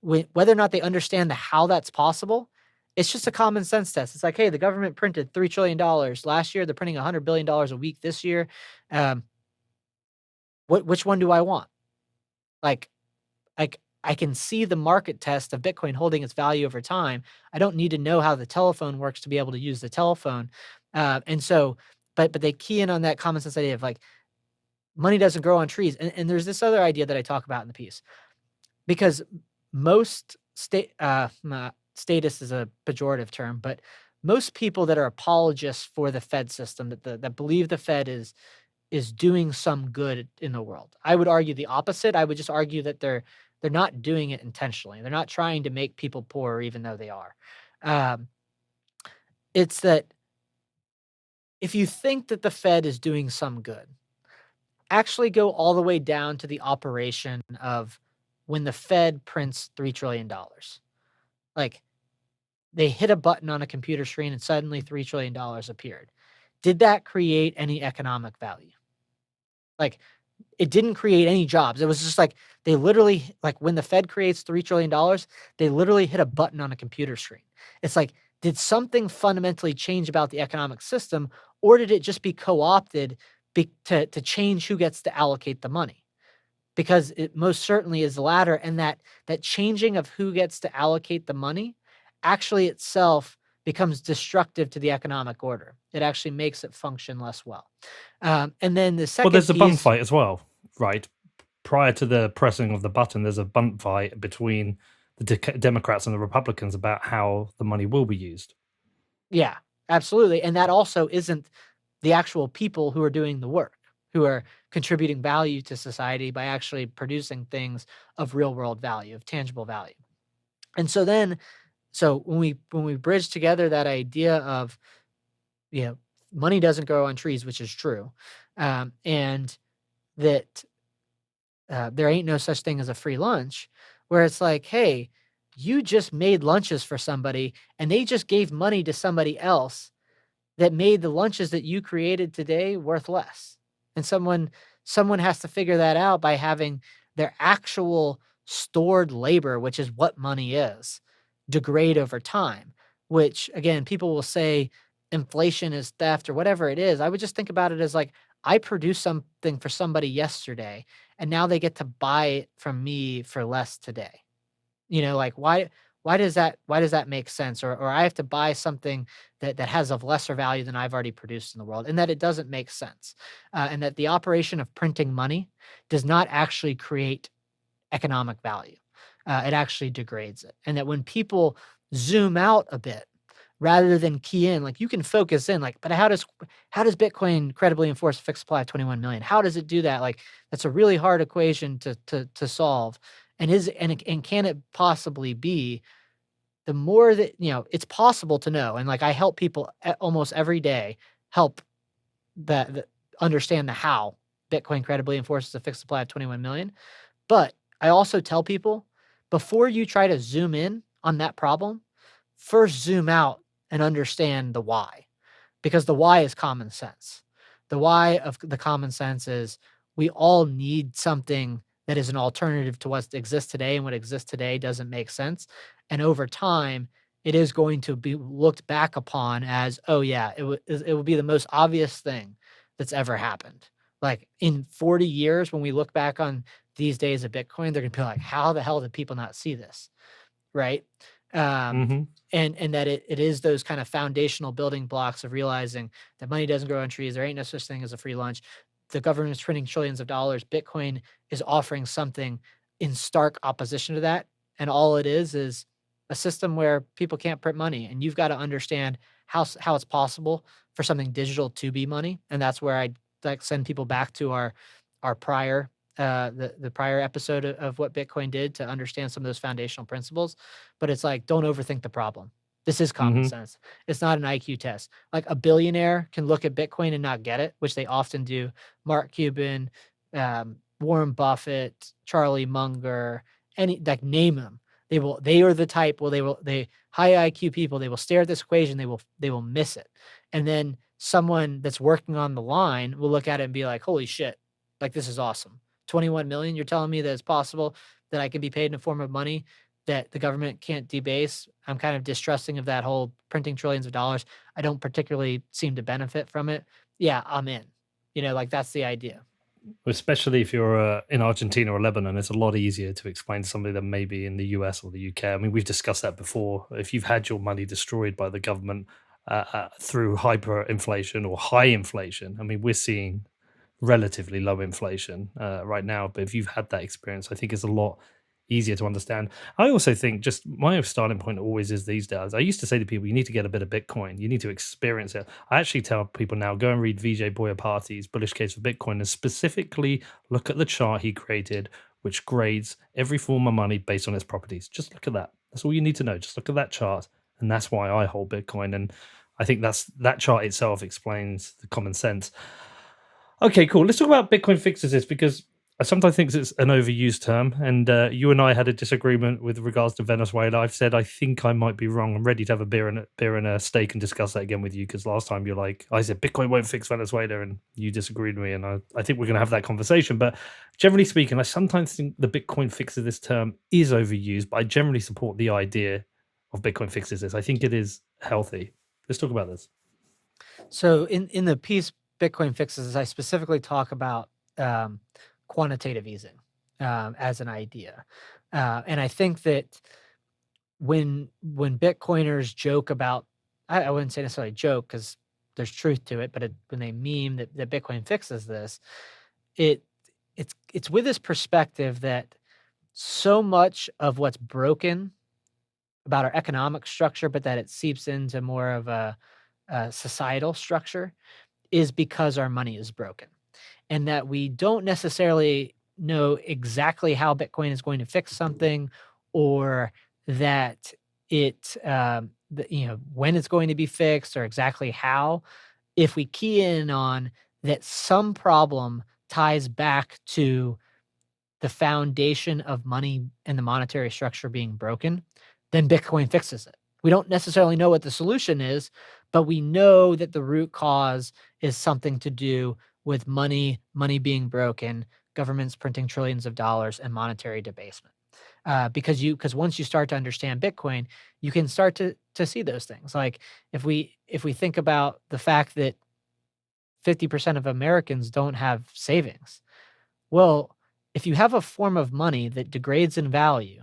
whether or not they understand how that's possible, it's just a common sense test. It's like, hey, the government printed $3 trillion last year. They're printing $100 billion a week this year. Which one do I want? Like I can see the market test of Bitcoin holding its value over time. I don't need to know how the telephone works to be able to use the telephone. And so, but they key in on that common sense idea of like money doesn't grow on trees. And there's this other idea that I talk about in the piece, because most status is a pejorative term, but most people that are apologists for the Fed system, that believe the Fed is doing some good in the world. I would argue the opposite. I would just argue that they're not doing it intentionally. They're not trying to make people poorer, even though they are. It's that if you think that the Fed is doing some good, actually go all the way down to the operation of when the Fed prints $3 trillion. Like they hit a button on a computer screen and suddenly $3 trillion appeared. Did that create any economic value? Like it didn't create any jobs. It was just like they literally, like when the Fed creates $3 trillion, they literally hit a button on a computer screen. It's like, did something fundamentally change about the economic system, or did it just be co-opted to change who gets to allocate the money? Because it most certainly is the latter, and that changing of who gets to allocate the money actually itself becomes destructive to the economic order. It actually makes it function less well. And then the Well, second there's a bun piece, fight as well, right? Prior to the pressing of the button, there's a bunt fight between the Democrats and the Republicans about how the money will be used. yeah, absolutely, and that also isn't the actual people who are doing the work, who are contributing value to society by actually producing things of real world value, of tangible value. And so when we bridge together that idea of, you know, money doesn't grow on trees, which is true, and that there ain't no such thing as a free lunch, where it's like, hey, you just made lunches for somebody and they just gave money to somebody else that made the lunches that you created today worth less. And someone has to figure that out by having their actual stored labor, which is what money is, degrade over time, which again, people will say inflation is theft or whatever it is. I would just think about it as like, I produced something for somebody yesterday and now they get to buy it from me for less today. You know, like why does that make sense? Or I have to buy something that has of lesser value than I've already produced in the world, and that it doesn't make sense, and that the operation of printing money does not actually create economic value. It actually degrades it, and that when people zoom out a bit rather than key in, like you can focus in, like, but how does Bitcoin credibly enforce a fixed supply of 21 million? How does it do that? Like that's a really hard equation to solve. And can it possibly be the more that, it's possible to know, and, like, I help people almost every day help that understand the how Bitcoin credibly enforces a fixed supply of 21 million, but I also tell people, before you try to zoom in on that problem, first zoom out and understand the why, because the why is common sense. The why of the common sense is we all need something that is an alternative to what exists today, and what exists today doesn't make sense. And over time, it is going to be looked back upon as, oh yeah, it would be the most obvious thing that's ever happened. Like in 40 years, when we look back on these days of Bitcoin, they're gonna be like, how the hell did people not see this? Right. Um, Mm-hmm. and that it is those kind of foundational building blocks of realizing that money doesn't grow on trees. There ain't no such thing as a free lunch. The government's printing trillions of dollars. Bitcoin is offering something in stark opposition to that. And all it is a system where people can't print money. And you've got to understand how it's possible for something digital to be money. And that's where I like send people back to our prior the prior episode of what Bitcoin did to understand some of those foundational principles. But it's like, don't overthink the problem. This is common Mm-hmm. sense. It's not an IQ test. Like a billionaire can look at Bitcoin and not get it, which they often do. Mark Cuban, Warren Buffett, Charlie Munger, any, like, name them. They are the type, they high IQ people, they will stare at this equation, they will miss it. And then someone that's working on the line will look at it and be like, holy shit, like this is awesome. 21 million, you're telling me that it's possible that I can be paid in a form of money that the government can't debase? I'm kind of distrusting of that whole printing trillions of dollars. I don't particularly seem to benefit from it. Yeah, I'm in. Like that's the idea. Especially if you're in Argentina or Lebanon, it's a lot easier to explain to somebody than maybe in the US or the UK. I mean, we've discussed that before. If you've had your money destroyed by the government through hyperinflation or high inflation, I mean, we're seeing relatively low inflation right now. But if you've had that experience, I think it's a lot easier to understand. I also think just my starting point always is these days. I used to say to people, you need to get a bit of Bitcoin. You need to experience it. I actually tell people now, go and read Vijay Boyapati's Bullish Case for Bitcoin and specifically look at the chart he created, which grades every form of money based on its properties. Just look at that. That's all you need to know. Just look at that chart. And that's why I hold Bitcoin. And I think that chart itself explains the common sense. Okay, cool. Let's talk about Bitcoin fixes this, because I sometimes think it's an overused term, and you and I had a disagreement with regards to Venezuela. I've said I think I might be wrong. I'm ready to have a beer and a steak and discuss that again with you, because last time I said Bitcoin won't fix Venezuela, and you disagreed with me, and I think we're going to have that conversation. But generally speaking, I sometimes think the Bitcoin fixes this term is overused, but I generally support the idea of Bitcoin fixes this. I think it is healthy. Let's talk about this. So in the piece Bitcoin Fixes, I specifically talk about um, quantitative easing as an idea, and I think that when Bitcoiners joke about, I wouldn't say necessarily joke because there's truth to it, but when they meme that Bitcoin fixes this, it it's with this perspective that so much of what's broken about our economic structure, but that it seeps into more of a societal structure, is because our money is broken, and that we don't necessarily know exactly how Bitcoin is going to fix something, or that when it's going to be fixed, or exactly how. If we key in on that, some problem ties back to the foundation of money and the monetary structure being broken, then Bitcoin fixes it. We don't necessarily know what the solution is, but we know that the root cause is something to do with money being broken, governments printing trillions of dollars, and monetary debasement. Because once you start to understand Bitcoin, you can start to see those things. Like if we think about the fact that 50% of Americans don't have savings, well, if you have a form of money that degrades in value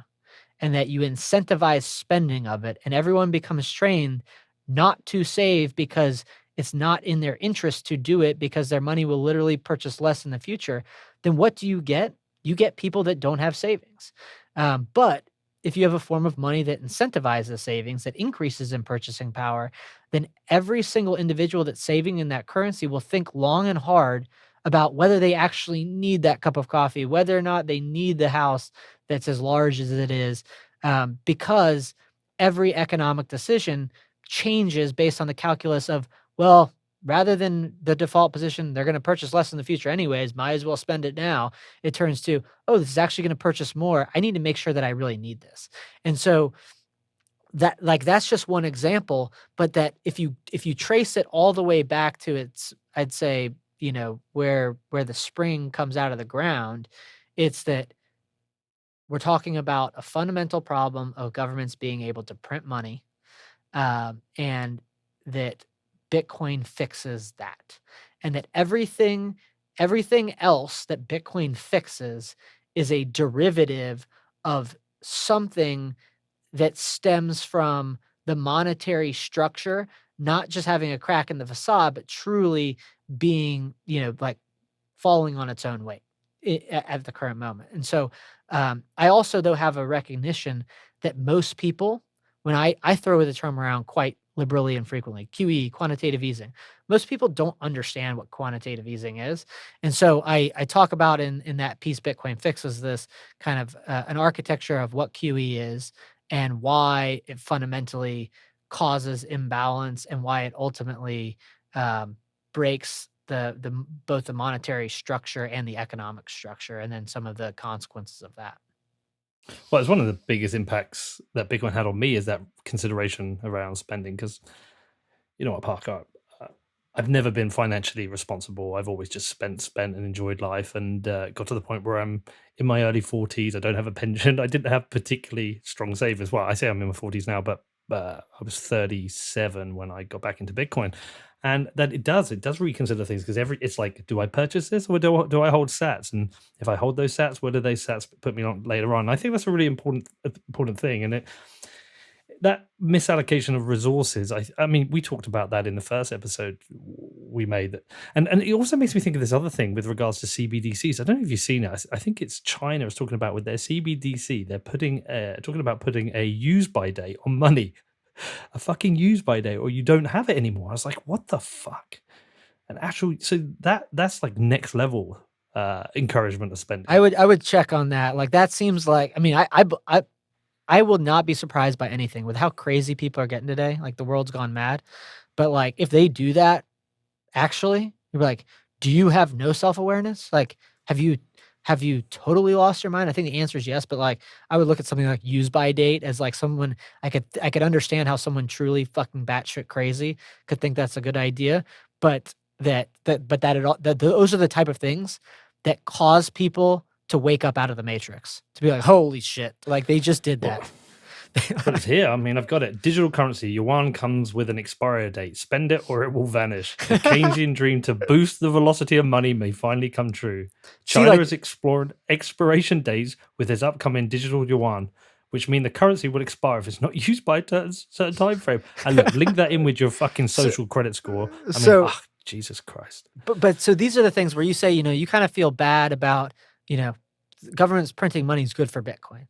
and that you incentivize spending of it, and everyone becomes trained not to save because it's not in their interest to do it because their money will literally purchase less in the future, then what do you get? You get people that don't have savings. But if you have a form of money that incentivizes savings, that increases in purchasing power, then every single individual that's saving in that currency will think long and hard about whether they actually need that cup of coffee, whether or not they need the house that's as large as it is, because every economic decision changes based on the calculus of, well, rather than the default position, they're going to purchase less in the future anyways, might as well spend it now. It turns to, oh, this is actually going to purchase more. I need to make sure that I really need this. And so that's just one example, but that if you trace it all the way back to its, I'd say, where the spring comes out of the ground, it's that we're talking about a fundamental problem of governments being able to print money, and that Bitcoin fixes that, and that everything else that Bitcoin fixes is a derivative of something that stems from the monetary structure, not just having a crack in the facade, but truly being, like falling on its own weight at the current moment. And so I also, though, have a recognition that most people, when I throw the term around quite liberally and frequently, QE, quantitative easing, most people don't understand what quantitative easing is. And so I talk about in that piece, Bitcoin Fixes This, kind of an architecture of what QE is and why it fundamentally causes imbalance and why it ultimately breaks both the monetary structure and the economic structure, and then some of the consequences of that. Well, it's one of the biggest impacts that Bitcoin had on me is that consideration around spending. Because you know what, Parker, I've never been financially responsible. I've always just spent and enjoyed life, and got to the point where I'm in my early 40s. I don't have a pension. I didn't have particularly strong savings. Well, I say I'm in my 40s now, but I was 37 when I got back into Bitcoin. And that it does reconsider things, because it's like, do I purchase this, or do I hold sats? And if I hold those sats, where do they sats put me on later on? I think that's a really important thing. And that misallocation of resources, I mean, we talked about that in the first episode we made, that, and it also makes me think of this other thing with regards to CBDCs. I don't know if you've seen it. I think it's China is talking about with their CBDC. They're talking about putting a use by date on money, a fucking use by date, or you don't have it anymore. I was like, what the fuck? And actually, so that's like next level encouragement of spending. I would check on that. Like, that seems like, I mean, I will not be surprised by anything with how crazy people are getting today. Like, the world's gone mad. But like, if they do that, actually, you're like, do you have no self-awareness? Like, have you totally lost your mind? I think the answer is yes, but like, I would look at something like use by date as like someone, I could understand how someone truly fucking batshit crazy could think that's a good idea, but those are the type of things that cause people to wake up out of the matrix, to be like, holy shit, like they just did that. But it's here. I mean, I've got it. Digital currency. Yuan comes with an expiry date. Spend it or it will vanish. A Keynesian dream to boost the velocity of money may finally come true. See, China like, has explored expiration dates with its upcoming digital yuan, which mean the currency will expire if it's not used by a certain time frame. And look, link that in with your fucking social credit score. I mean, so, Jesus Christ. but so these are the things where you say, you kind of feel bad about, government's printing money is good for Bitcoin.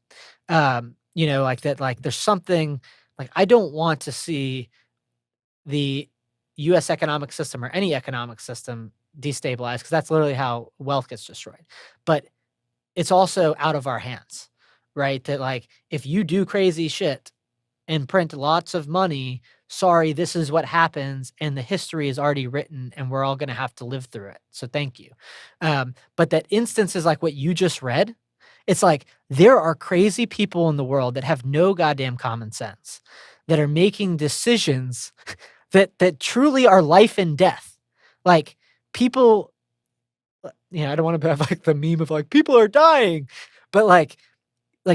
Like that, like there's something like I don't want to see the US economic system or any economic system destabilized because that's literally how wealth gets destroyed. But it's also out of our hands, right? That like if you do crazy shit and print lots of money, sorry, this is what happens, and the history is already written, and we're all going to have to live through it. So thank you. But that instances like what you just read, it's like there are crazy people in the world that have no goddamn common sense that are making decisions that truly are life and death. Like people, I don't want to have like the meme of like people are dying, but like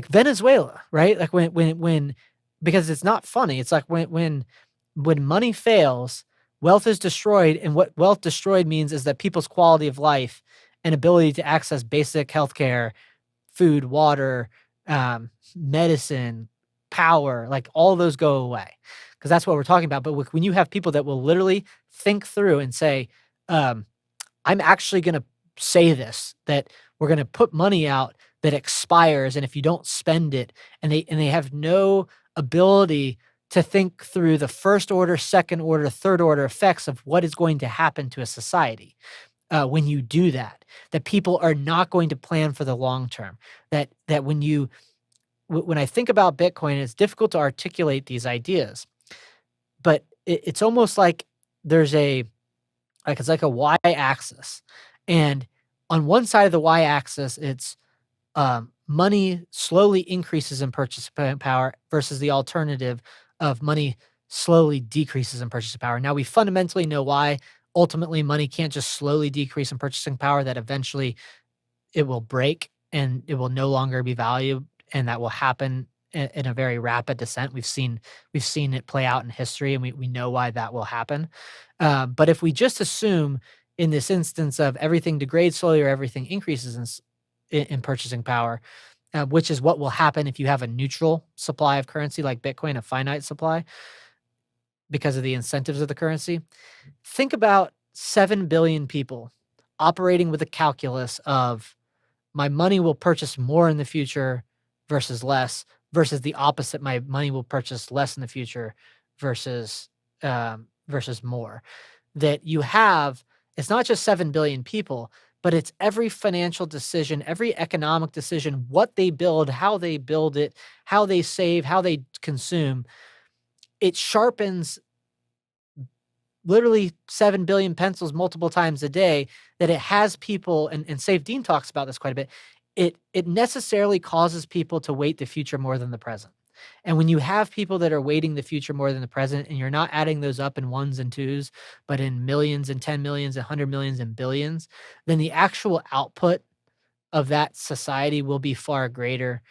Venezuela, right? Like when because it's not funny. It's like when money fails, wealth is destroyed, and what wealth destroyed means is that people's quality of life and ability to access basic healthcare, food, water, medicine, power, like all those go away because that's what we're talking about. But when you have people that will literally think through and say, I'm actually going to say this, that we're going to put money out that expires, and if you don't spend it, and they have no ability to think through the first order, second order, third order effects of what is going to happen to a society when you do that. That people are not going to plan for the long term. That when I think about Bitcoin, it's difficult to articulate these ideas, but it's almost like there's it's like a y-axis, and on one side of the y-axis, it's money slowly increases in purchasing power versus the alternative of money slowly decreases in purchasing power. Now we fundamentally know why ultimately money can't just slowly decrease in purchasing power, that eventually it will break and it will no longer be valued, and that will happen in a very rapid descent. We've seen it play out in history, and we know why that will happen. But if we just assume in this instance of everything degrades slowly or everything increases in purchasing power, which is what will happen if you have a neutral supply of currency like Bitcoin, a finite supply, because of the incentives of the currency. Think about 7 billion people operating with a calculus of my money will purchase more in the future versus less, versus the opposite, my money will purchase less in the future versus versus more. That you have, it's not just 7 billion people, but it's every financial decision, every economic decision, what they build, how they build it, how they save, how they consume. It sharpens literally 7 billion pencils multiple times a day, that it has people, and Save Dean talks about this quite a bit. It necessarily causes people to weight the future more than the present. And when you have people that are weighting the future more than the present, and you're not adding those up in ones and twos, but in millions and 10 millions and 100 millions and billions, then the actual output of that society will be far greater,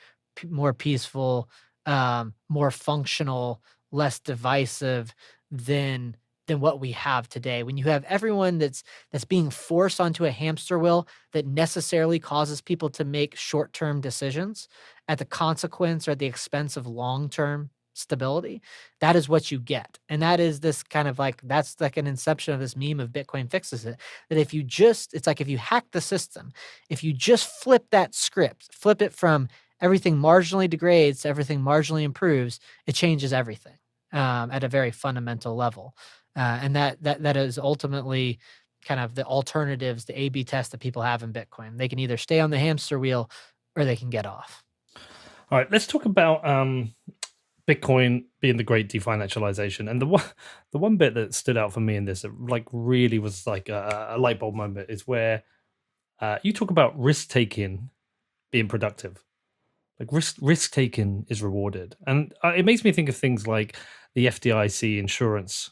more peaceful, more functional, less divisive than what we have today. When you have everyone that's being forced onto a hamster wheel that necessarily causes people to make short-term decisions at the consequence or at the expense of long-term stability, that is what you get. And that is this kind of like, that's like an inception of this meme of Bitcoin fixes it. That if you just, it's like if you hack the system, if you just flip that script, flip it from everything marginally degrades to everything marginally improves, it changes everything at a very fundamental level. And that is ultimately kind of the alternatives, the A/B test that people have in Bitcoin. They can either stay on the hamster wheel or they can get off. All right, let's talk about Bitcoin being the Great Definancialization, and the one bit that stood out for me in this, that like really was like a light bulb moment, is where you talk about risk taking being productive. Like risk taking is rewarded, and it makes me think of things like the FDIC insurance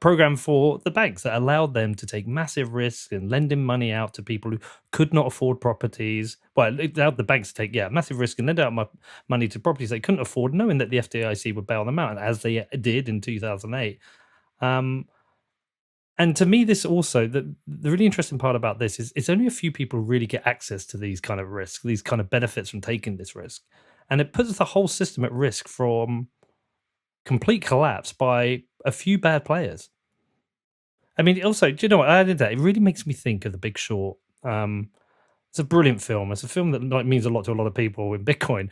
program for the banks that allowed them to take massive risks and lending money out to people who could not afford properties. Well, it allowed the banks to take massive risk and lend out money to properties they couldn't afford, knowing that the FDIC would bail them out, as they did in 2008. And to me, this also the really interesting part about this is it's only a few people who really get access to these kind of risks, these kind of benefits from taking this risk, and it puts the whole system at risk from complete collapse by a few bad players. I mean, also, do you know what? I did that. It really makes me think of The Big Short. It's a brilliant film. It's a film that means a lot to a lot of people in Bitcoin,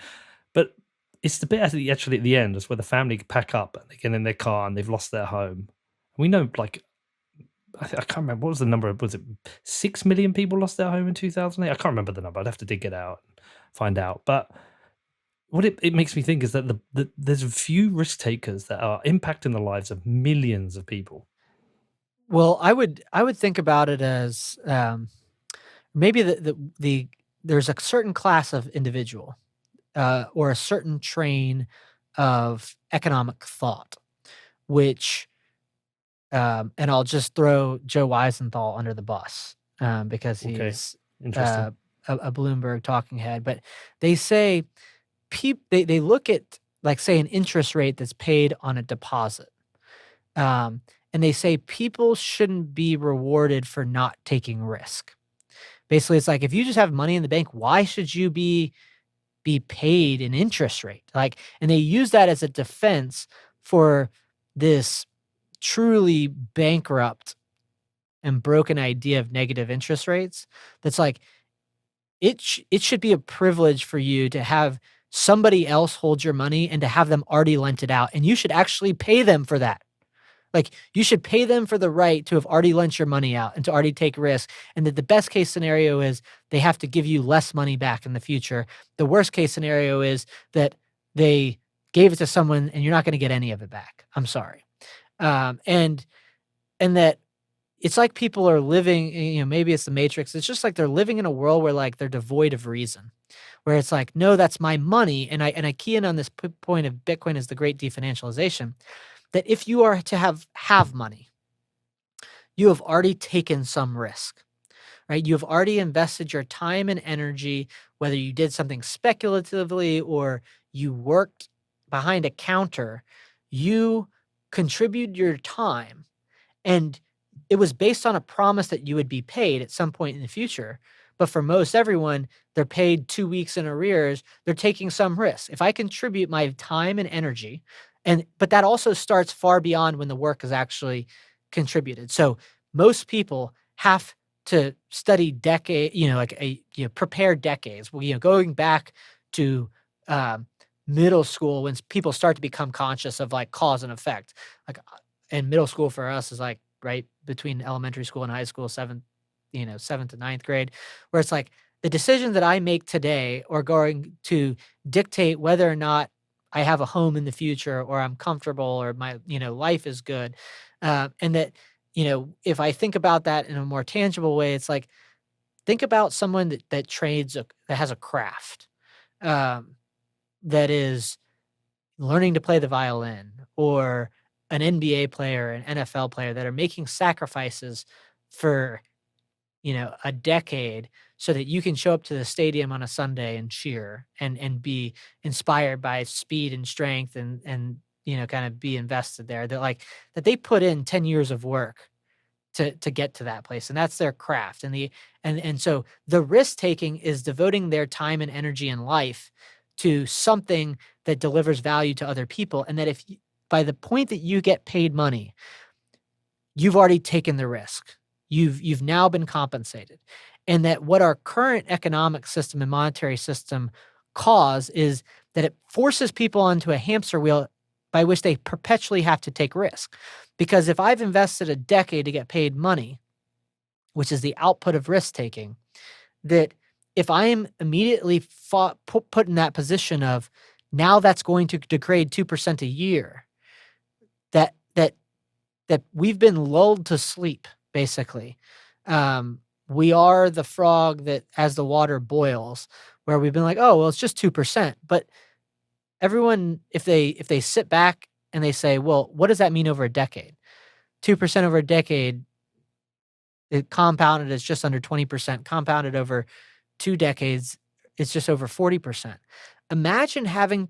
but it's the bit actually at the end is where the family pack up and they get in their car and they've lost their home. We know, like, I can't remember what was the number. Was it 6 million people lost their home in 2008? I can't remember the number. I'd have to dig it out and find out. But what it makes me think is that there's a few risk takers that are impacting the lives of millions of people. Well, I would think about it as, maybe there's a certain class of individual, or a certain train of economic thought, which, and I'll just throw Joe Weisenthal under the bus, because Okay, he's, interesting. uh, a Bloomberg talking head, but they say they look at, like, say, an interest rate that's paid on a deposit, and they say people shouldn't be rewarded for not taking risk. Basically, it's like, if you just have money in the bank, why should you be paid an interest rate? Like, and they use that as a defense for this truly bankrupt and broken idea of negative interest rates. That's like, it should be a privilege for you to have somebody else hold your money and to have them already lent it out, and you should actually pay them for that. Like, you should pay them for the right to have already lent your money out and to already take risk, and that the best case scenario is they have to give you less money back in the future. The worst case scenario is that they gave it to someone and you're not gonna get any of it back. I'm sorry. And that it's like people are living, maybe it's the Matrix. It's just like they're living in a world where, like, they're devoid of reason, where it's like, "No, that's my money," and I key in on this point of Bitcoin as the Great Definancialization, that if you are to have money, you have already taken some risk, right? You have already invested your time and energy, whether you did something speculatively or you worked behind a counter, you contributed your time, and it was based on a promise that you would be paid at some point in the future. But for most everyone, they're paid 2 weeks in arrears. They're taking some risk. If I contribute my time and energy, but that also starts far beyond when the work is actually contributed. So most people have to study prepare decades. Well, going back to um, middle school, when people start to become conscious of, like, cause and effect. Like, and middle school for us is, like, right between elementary school and high school, seventh to ninth grade, where it's like, the decisions that I make today are going to dictate whether or not I have a home in the future, or I'm comfortable, or my, life is good. And that, if I think about that in a more tangible way, it's like, think about someone that trades, that has a craft, um, that is learning to play the violin, or an NBA player, an NFL player that are making sacrifices for, a decade, so that you can show up to the stadium on a Sunday and cheer and be inspired by speed and strength, and kind of be invested there. That, like, that they put in 10 years of work to get to that place, and that's their craft. And so the risk taking is devoting their time and energy and life to something that delivers value to other people, and that by the point that you get paid money, you've already taken the risk. You've now been compensated. And that what our current economic system and monetary system cause is that it forces people onto a hamster wheel by which they perpetually have to take risk. Because if I've invested a decade to get paid money, which is the output of risk taking, that if I am immediately put in that position of, now that's going to degrade 2% a year, that that that we've been lulled to sleep, basically. We are the frog that, as the water boils, where we've been like, "Oh, well, it's just 2%." But everyone, if they sit back and they say, "Well, what does that mean over a decade?" 2% over a decade, it compounded is just under 20%. Compounded over 2 decades, it's just over 40%. Imagine having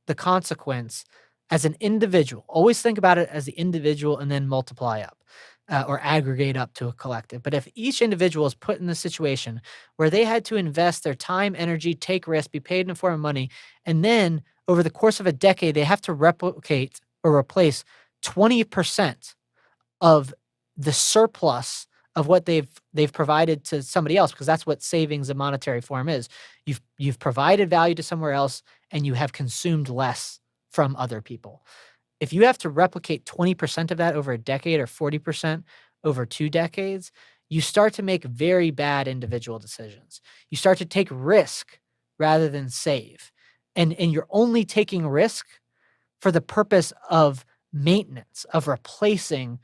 the consequence as an individual. Always think about it as the individual and then multiply up, or aggregate up to a collective. But if each individual is put in the situation where they had to invest their time, energy, take risks, be paid in the form of money, and then over the course of a decade, they have to replicate or replace 20% of the surplus of what they've provided to somebody else, because that's what savings in monetary form is. You've provided value to somewhere else and you have consumed less from other people. If you have to replicate 20% of that over a decade or 40% over 2 decades, you start to make very bad individual decisions. You start to take risk rather than save. And you're only taking risk for the purpose of maintenance, of replacing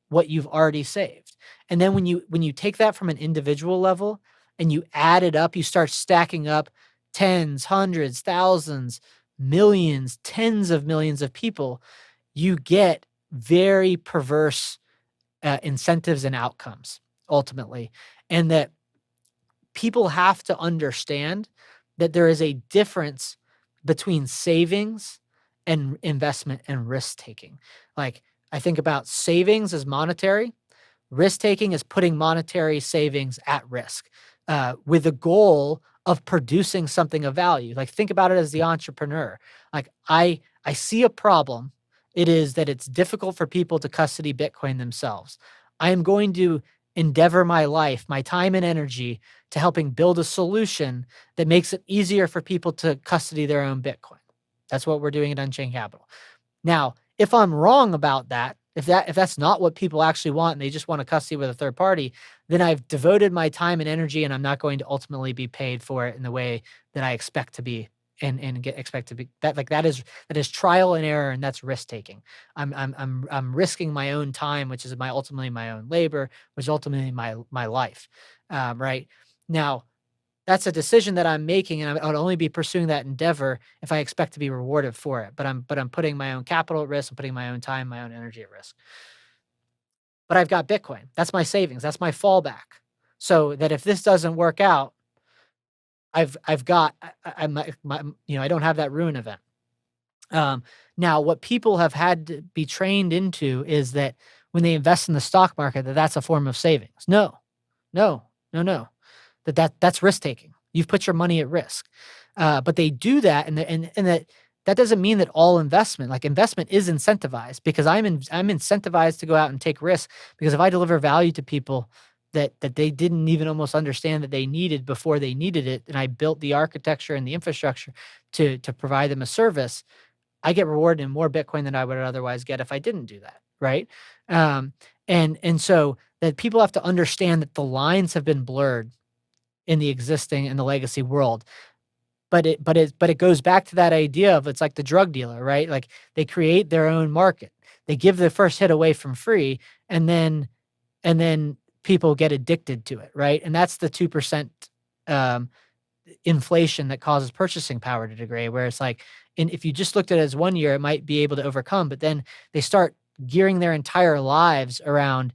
what you've already saved. And then when you take that from an individual level and you add it up, you start stacking up tens, hundreds, thousands, millions, tens of millions of people, you get very perverse incentives and outcomes ultimately. And that people have to understand that there is a difference between savings and investment and risk taking. Like, I think about savings as monetary, risk taking is putting monetary savings at risk, with the goal of producing something of value. Like, think about it as the entrepreneur. Like, I see a problem. It is that it's difficult for people to custody Bitcoin themselves. I am going to endeavor my life, my time and energy to helping build a solution that makes it easier for people to custody their own Bitcoin. That's what we're doing at Unchained Capital. Now, if I'm wrong about that, if that's not what people actually want and they just want to custody with a third party, then I've devoted my time and energy and I'm not going to ultimately be paid for it in the way that I expect to be and expect to be. That is trial and error, and that's risk taking. I'm risking my own time, which is ultimately my own labor, which is ultimately my life. Right now, that's a decision that I'm making, and I would only be pursuing that endeavor if I expect to be rewarded for it. But I'm putting my own capital at risk. I'm putting my own time, my own energy at risk. But I've got Bitcoin. That's my savings. That's my fallback. So that if this doesn't work out, I've got I don't have that ruin event. Now, what people have had to be trained into is that when they invest in the stock market, that's a form of savings. No, no, no, no. That's risk taking. You've put your money at risk. But they do that, and that doesn't mean that all investment is incentivized, because I'm incentivized to go out and take risks, because if I deliver value to people that they didn't even almost understand that they needed before they needed it, and I built the architecture and the infrastructure to provide them a service, I get rewarded in more Bitcoin than I would otherwise get if I didn't do that, right? And so that people have to understand that the lines have been blurred in the existing and the legacy world. But it goes back to that idea of, it's like the drug dealer, right? Like, they create their own market. They give the first hit away from free, and then people get addicted to it, right? And that's the 2% inflation that causes purchasing power to degrade, where it's like, and if you just looked at it as 1 year, it might be able to overcome, but then they start gearing their entire lives around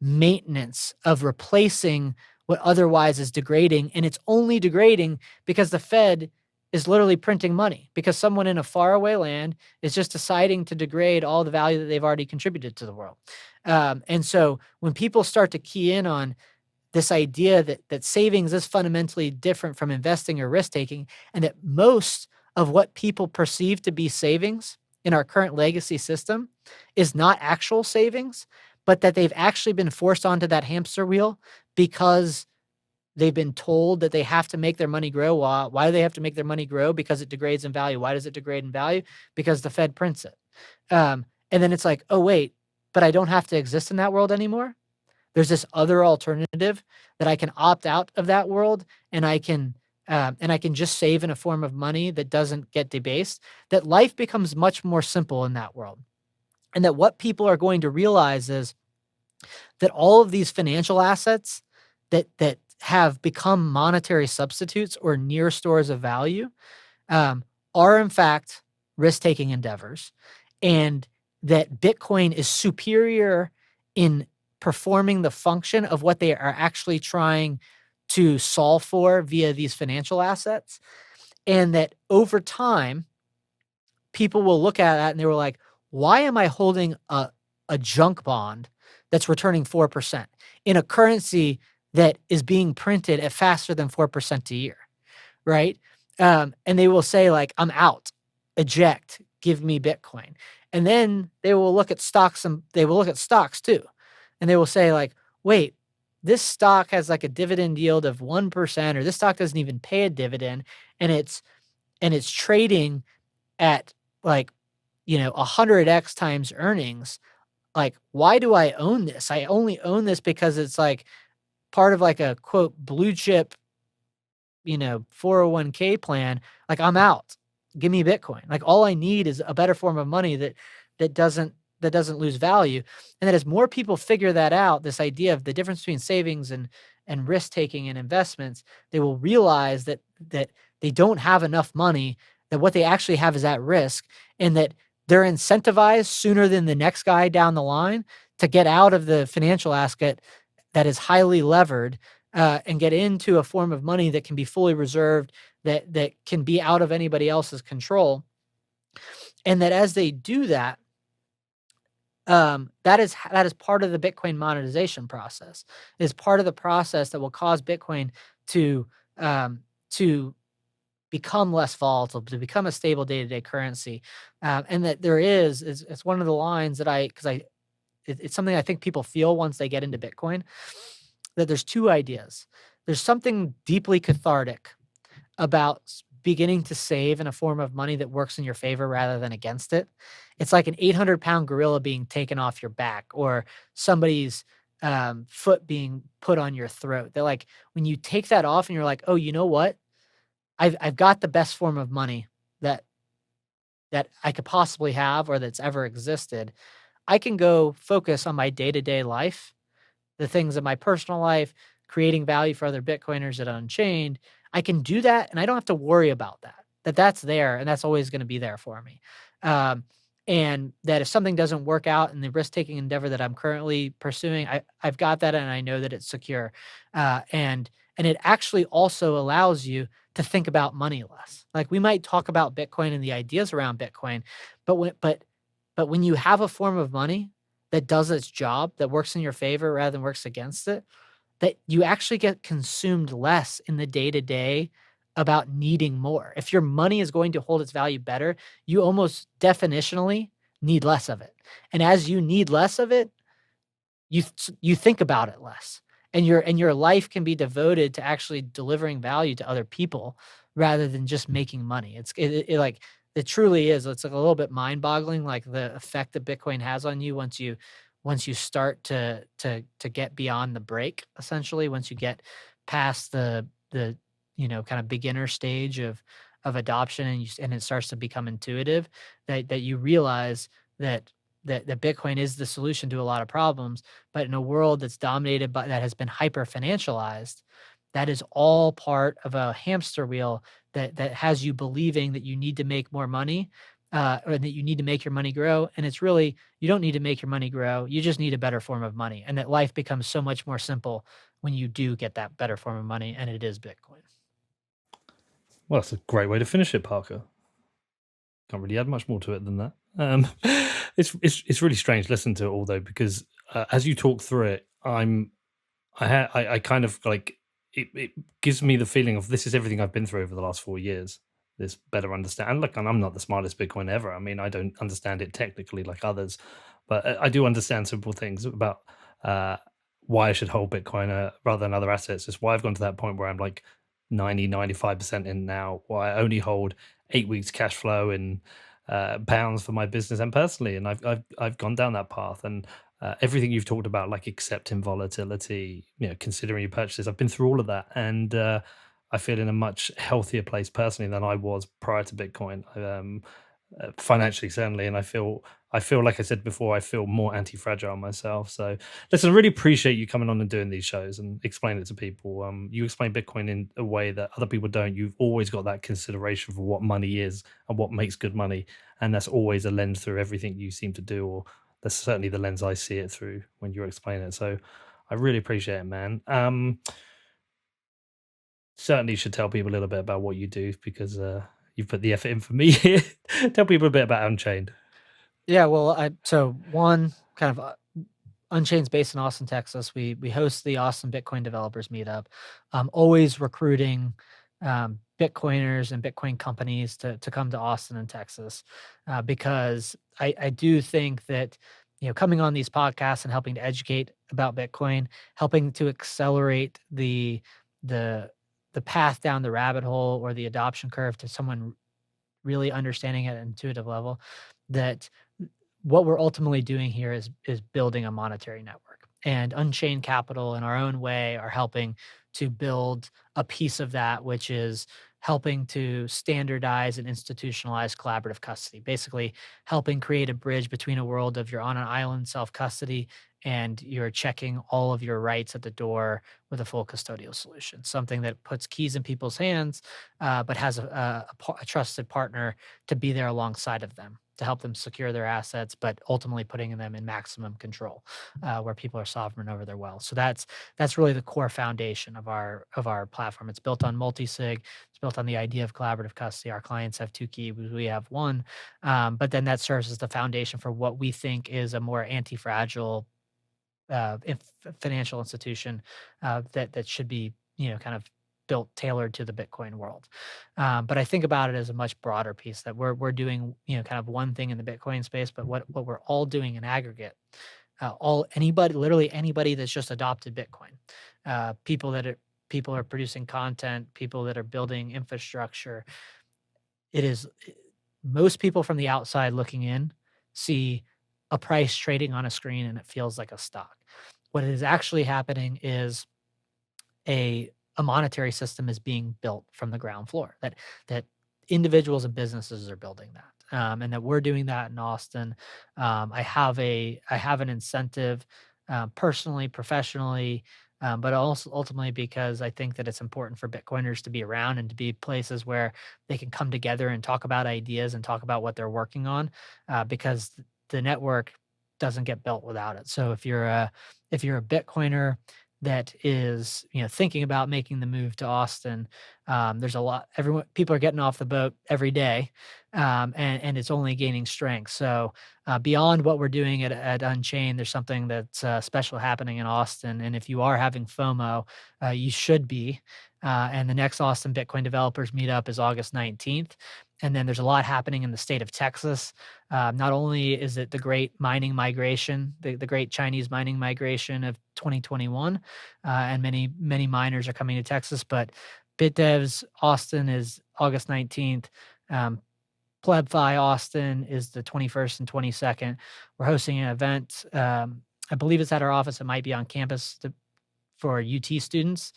maintenance of replacing what otherwise is degrading. And it's only degrading because the Fed is literally printing money, because someone in a faraway land is just deciding to degrade all the value that they've already contributed to the world. And so when people start to key in on this idea that savings is fundamentally different from investing or risk taking, and that most of what people perceive to be savings in our current legacy system is not actual savings, but that they've actually been forced onto that hamster wheel because they've been told that they have to make their money grow. Why do they have to make their money grow? Because it degrades in value. Why does it degrade in value? Because the Fed prints it. And then it's like, oh, wait, but I don't have to exist in that world anymore. There's this other alternative that I can opt out of that world, and I can just save in a form of money that doesn't get debased. That life becomes much more simple in that world. And that what people are going to realize is that all of these financial assets that have become monetary substitutes or near stores of value are in fact risk-taking endeavors. And that Bitcoin is superior in performing the function of what they are actually trying to solve for via these financial assets, and that over time, people will look at that and they were like, "Why am I holding a junk bond that's returning 4% in a currency that is being printed at faster than 4% a year?" Right? And they will say like, "I'm out, eject, give me Bitcoin." And then they will look at stocks and they will look at stocks too. And they will say like, "Wait, this stock has like a dividend yield of 1%, or this stock doesn't even pay a dividend, and it's trading at like, 100x times earnings. Like, why do I own this? I only own this because it's like part of like a quote blue chip 401k plan. Like, I'm out. Give me Bitcoin. Like, all I need is a better form of money that doesn't that doesn't lose value." And that as more people figure that out, this idea of the difference between savings and risk taking and investments, they will realize that they don't have enough money, that what they actually have is at risk, and that they're incentivized sooner than the next guy down the line to get out of the financial asset that is highly levered, and get into a form of money that can be fully reserved, that can be out of anybody else's control, and that as they do that, that is part of the Bitcoin monetization process. Is part of the process that will cause Bitcoin to to become less volatile, to become a stable day to day currency, and that there is it's one of the lines that it's something I think people feel once they get into Bitcoin, that there's two ideas. There's something deeply cathartic about beginning to save in a form of money that works in your favor rather than against it. It's like an 800-pound gorilla being taken off your back, or somebody's foot being put on your throat. That like when you take that off and you're like, oh, you know what? I've got the best form of money that that I could possibly have or that's ever existed. I can go focus on my day to day life, the things in my personal life, creating value for other Bitcoiners at Unchained. I can do that and I don't have to worry about that. That's there and that's always going to be there for me. Um, and that if something doesn't work out in the risk taking endeavor that I'm currently pursuing, I've got that and I know that it's secure. And it actually also allows you to think about money less. Like we might talk about Bitcoin and the ideas around Bitcoin, but when you have a form of money that does its job, that works in your favor rather than works against it, that you actually get consumed less in the day to day about needing more. If your money is going to hold its value better, you almost definitionally need less of it. And as you need less of it, you think about it less. And your life can be devoted to actually delivering value to other people rather than just making money. Like it truly is. It's like a little bit mind-boggling, like the effect that Bitcoin has on you once you start to get beyond the break, essentially, once you get past the kind of beginner stage of adoption, and it starts to become intuitive, that you realize that that Bitcoin is the solution to a lot of problems. But in a world that's dominated by that has been hyper financialized, that is all part of a hamster wheel that has you believing that you need to make more money, or that you need to make your money grow. And it's really, you don't need to make your money grow. You just need a better form of money. And that life becomes so much more simple when you do get that better form of money. And it is Bitcoin. Well, that's a great way to finish it, Parker. Can't really add much more to it than that. It's really strange listening to it all though, because as you talk through it, I kind of like it gives me the feeling of this is everything I've been through over the last 4 years. This better understand. And look, and I'm not the smartest Bitcoin ever. I mean, I don't understand it technically like others, but I do understand simple things about uh, why I should hold Bitcoin rather than other assets. It's why I've gone to that point where I'm like 95% in now. Why I only hold 8 weeks cash flow in pounds for my business and personally, and I've gone down that path. And everything you've talked about, like accepting volatility, considering your purchases, I've been through all of that, and I feel in a much healthier place personally than I was prior to Bitcoin. financially certainly, and I feel like I said before, I feel more anti-fragile myself. So listen, I really appreciate you coming on and doing these shows and explaining it to people. You explain Bitcoin in a way that other people don't. You've always got that consideration for what money is and what makes good money, and that's always a lens through everything you seem to do, or that's certainly the lens I see it through when you're explaining it. So I really appreciate it, man. Certainly should tell people a little bit about what you do, because you've put the effort in for me here. Tell people a bit about Unchained. Yeah, well, so one kind of Unchained's based in Austin, Texas. We host the Austin Bitcoin Developers Meetup. Always recruiting Bitcoiners and Bitcoin companies to come to Austin and Texas, because I do think that, coming on these podcasts and helping to educate about Bitcoin, helping to accelerate the the path down the rabbit hole or the adoption curve to someone really understanding at an intuitive level, that what we're ultimately doing here is building a monetary network. And Unchained Capital, in our own way, are helping to build a piece of that, which is helping to standardize and institutionalize collaborative custody, basically helping create a bridge between a world of you're on an island self-custody and you're checking all of your rights at the door with a full custodial solution, something that puts keys in people's hands, but has a trusted partner to be there alongside of them to help them secure their assets, but ultimately putting them in maximum control, where people are sovereign over their wealth. So that's really the core foundation of our platform. It's built on multi-sig. It's built on the idea of collaborative custody. Our clients have two keys, we have one, but then that serves as the foundation for what we think is a more anti-fragile financial institution that should be, kind of built tailored to the Bitcoin world. But I think about it as a much broader piece that we're doing, kind of one thing in the Bitcoin space, but what we're all doing in aggregate, literally anybody that's just adopted Bitcoin, people are producing content, people that are building infrastructure. It is most people from the outside looking in see a price trading on a screen and it feels like a stock. What is actually happening is a monetary system is being built from the ground floor, that individuals and businesses are building that, and that we're doing that in Austin. I have an incentive, personally, professionally, but also ultimately because I think that it's important for Bitcoiners to be around and to be places where they can come together and talk about ideas and talk about what they're working on, because the network doesn't get built without it. So if you're a Bitcoiner that is, thinking about making the move to Austin, there's a lot. People are getting off the boat every day, and it's only gaining strength. So beyond what we're doing at Unchained, there's something that's special happening in Austin. And if you are having FOMO, you should be. And the next Austin Bitcoin Developers Meetup is August 19th. And then there's a lot happening in the state of Texas. Not only is it the great mining migration, the great Chinese mining migration of 2021, and many miners are coming to Texas, but BitDevs Austin is August 19th. PlebFi Austin is the 21st and 22nd. We're hosting an event. I believe it's at our office. It might be on campus for UT students,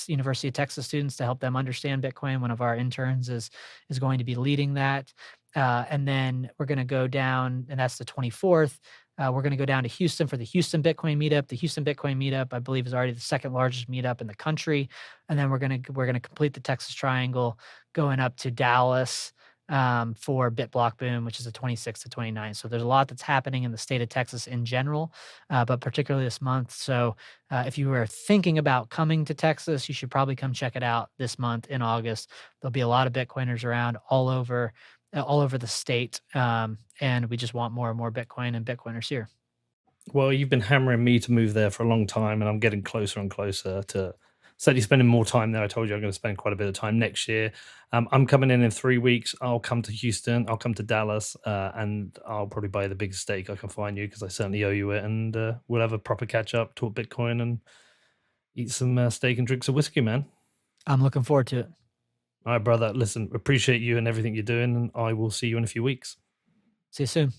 University of Texas students, to help them understand Bitcoin. One of our interns is going to be leading that. And then we're going to go down, and that's the 24th. We're going to go down to Houston for the Houston Bitcoin Meetup. The Houston Bitcoin Meetup, I believe, is already the second largest meetup in the country. And then we're going to complete the Texas Triangle, going up to Dallas for BitBlock Boom, which is the 26th to 29th. So there's a lot that's happening in the state of Texas in general, but particularly this month. So if you are thinking about coming to Texas, you should probably come check it out this month in August. There'll be a lot of Bitcoiners around all over the state, and we just want more and more Bitcoin and Bitcoiners here. Well, you've been hammering me to move there for a long time, and I'm getting closer and closer to certainly spending more time there. I told you I'm going to spend quite a bit of time next year. I'm coming in 3 weeks. I'll come to Houston. I'll come to Dallas, and I'll probably buy the biggest steak I can find you, because I certainly owe you it. And we'll have a proper catch up, talk Bitcoin, and eat some steak and drink some whiskey, man. I'm looking forward to it. All right, brother. Listen, appreciate you and everything you're doing, and I will see you in a few weeks. See you soon.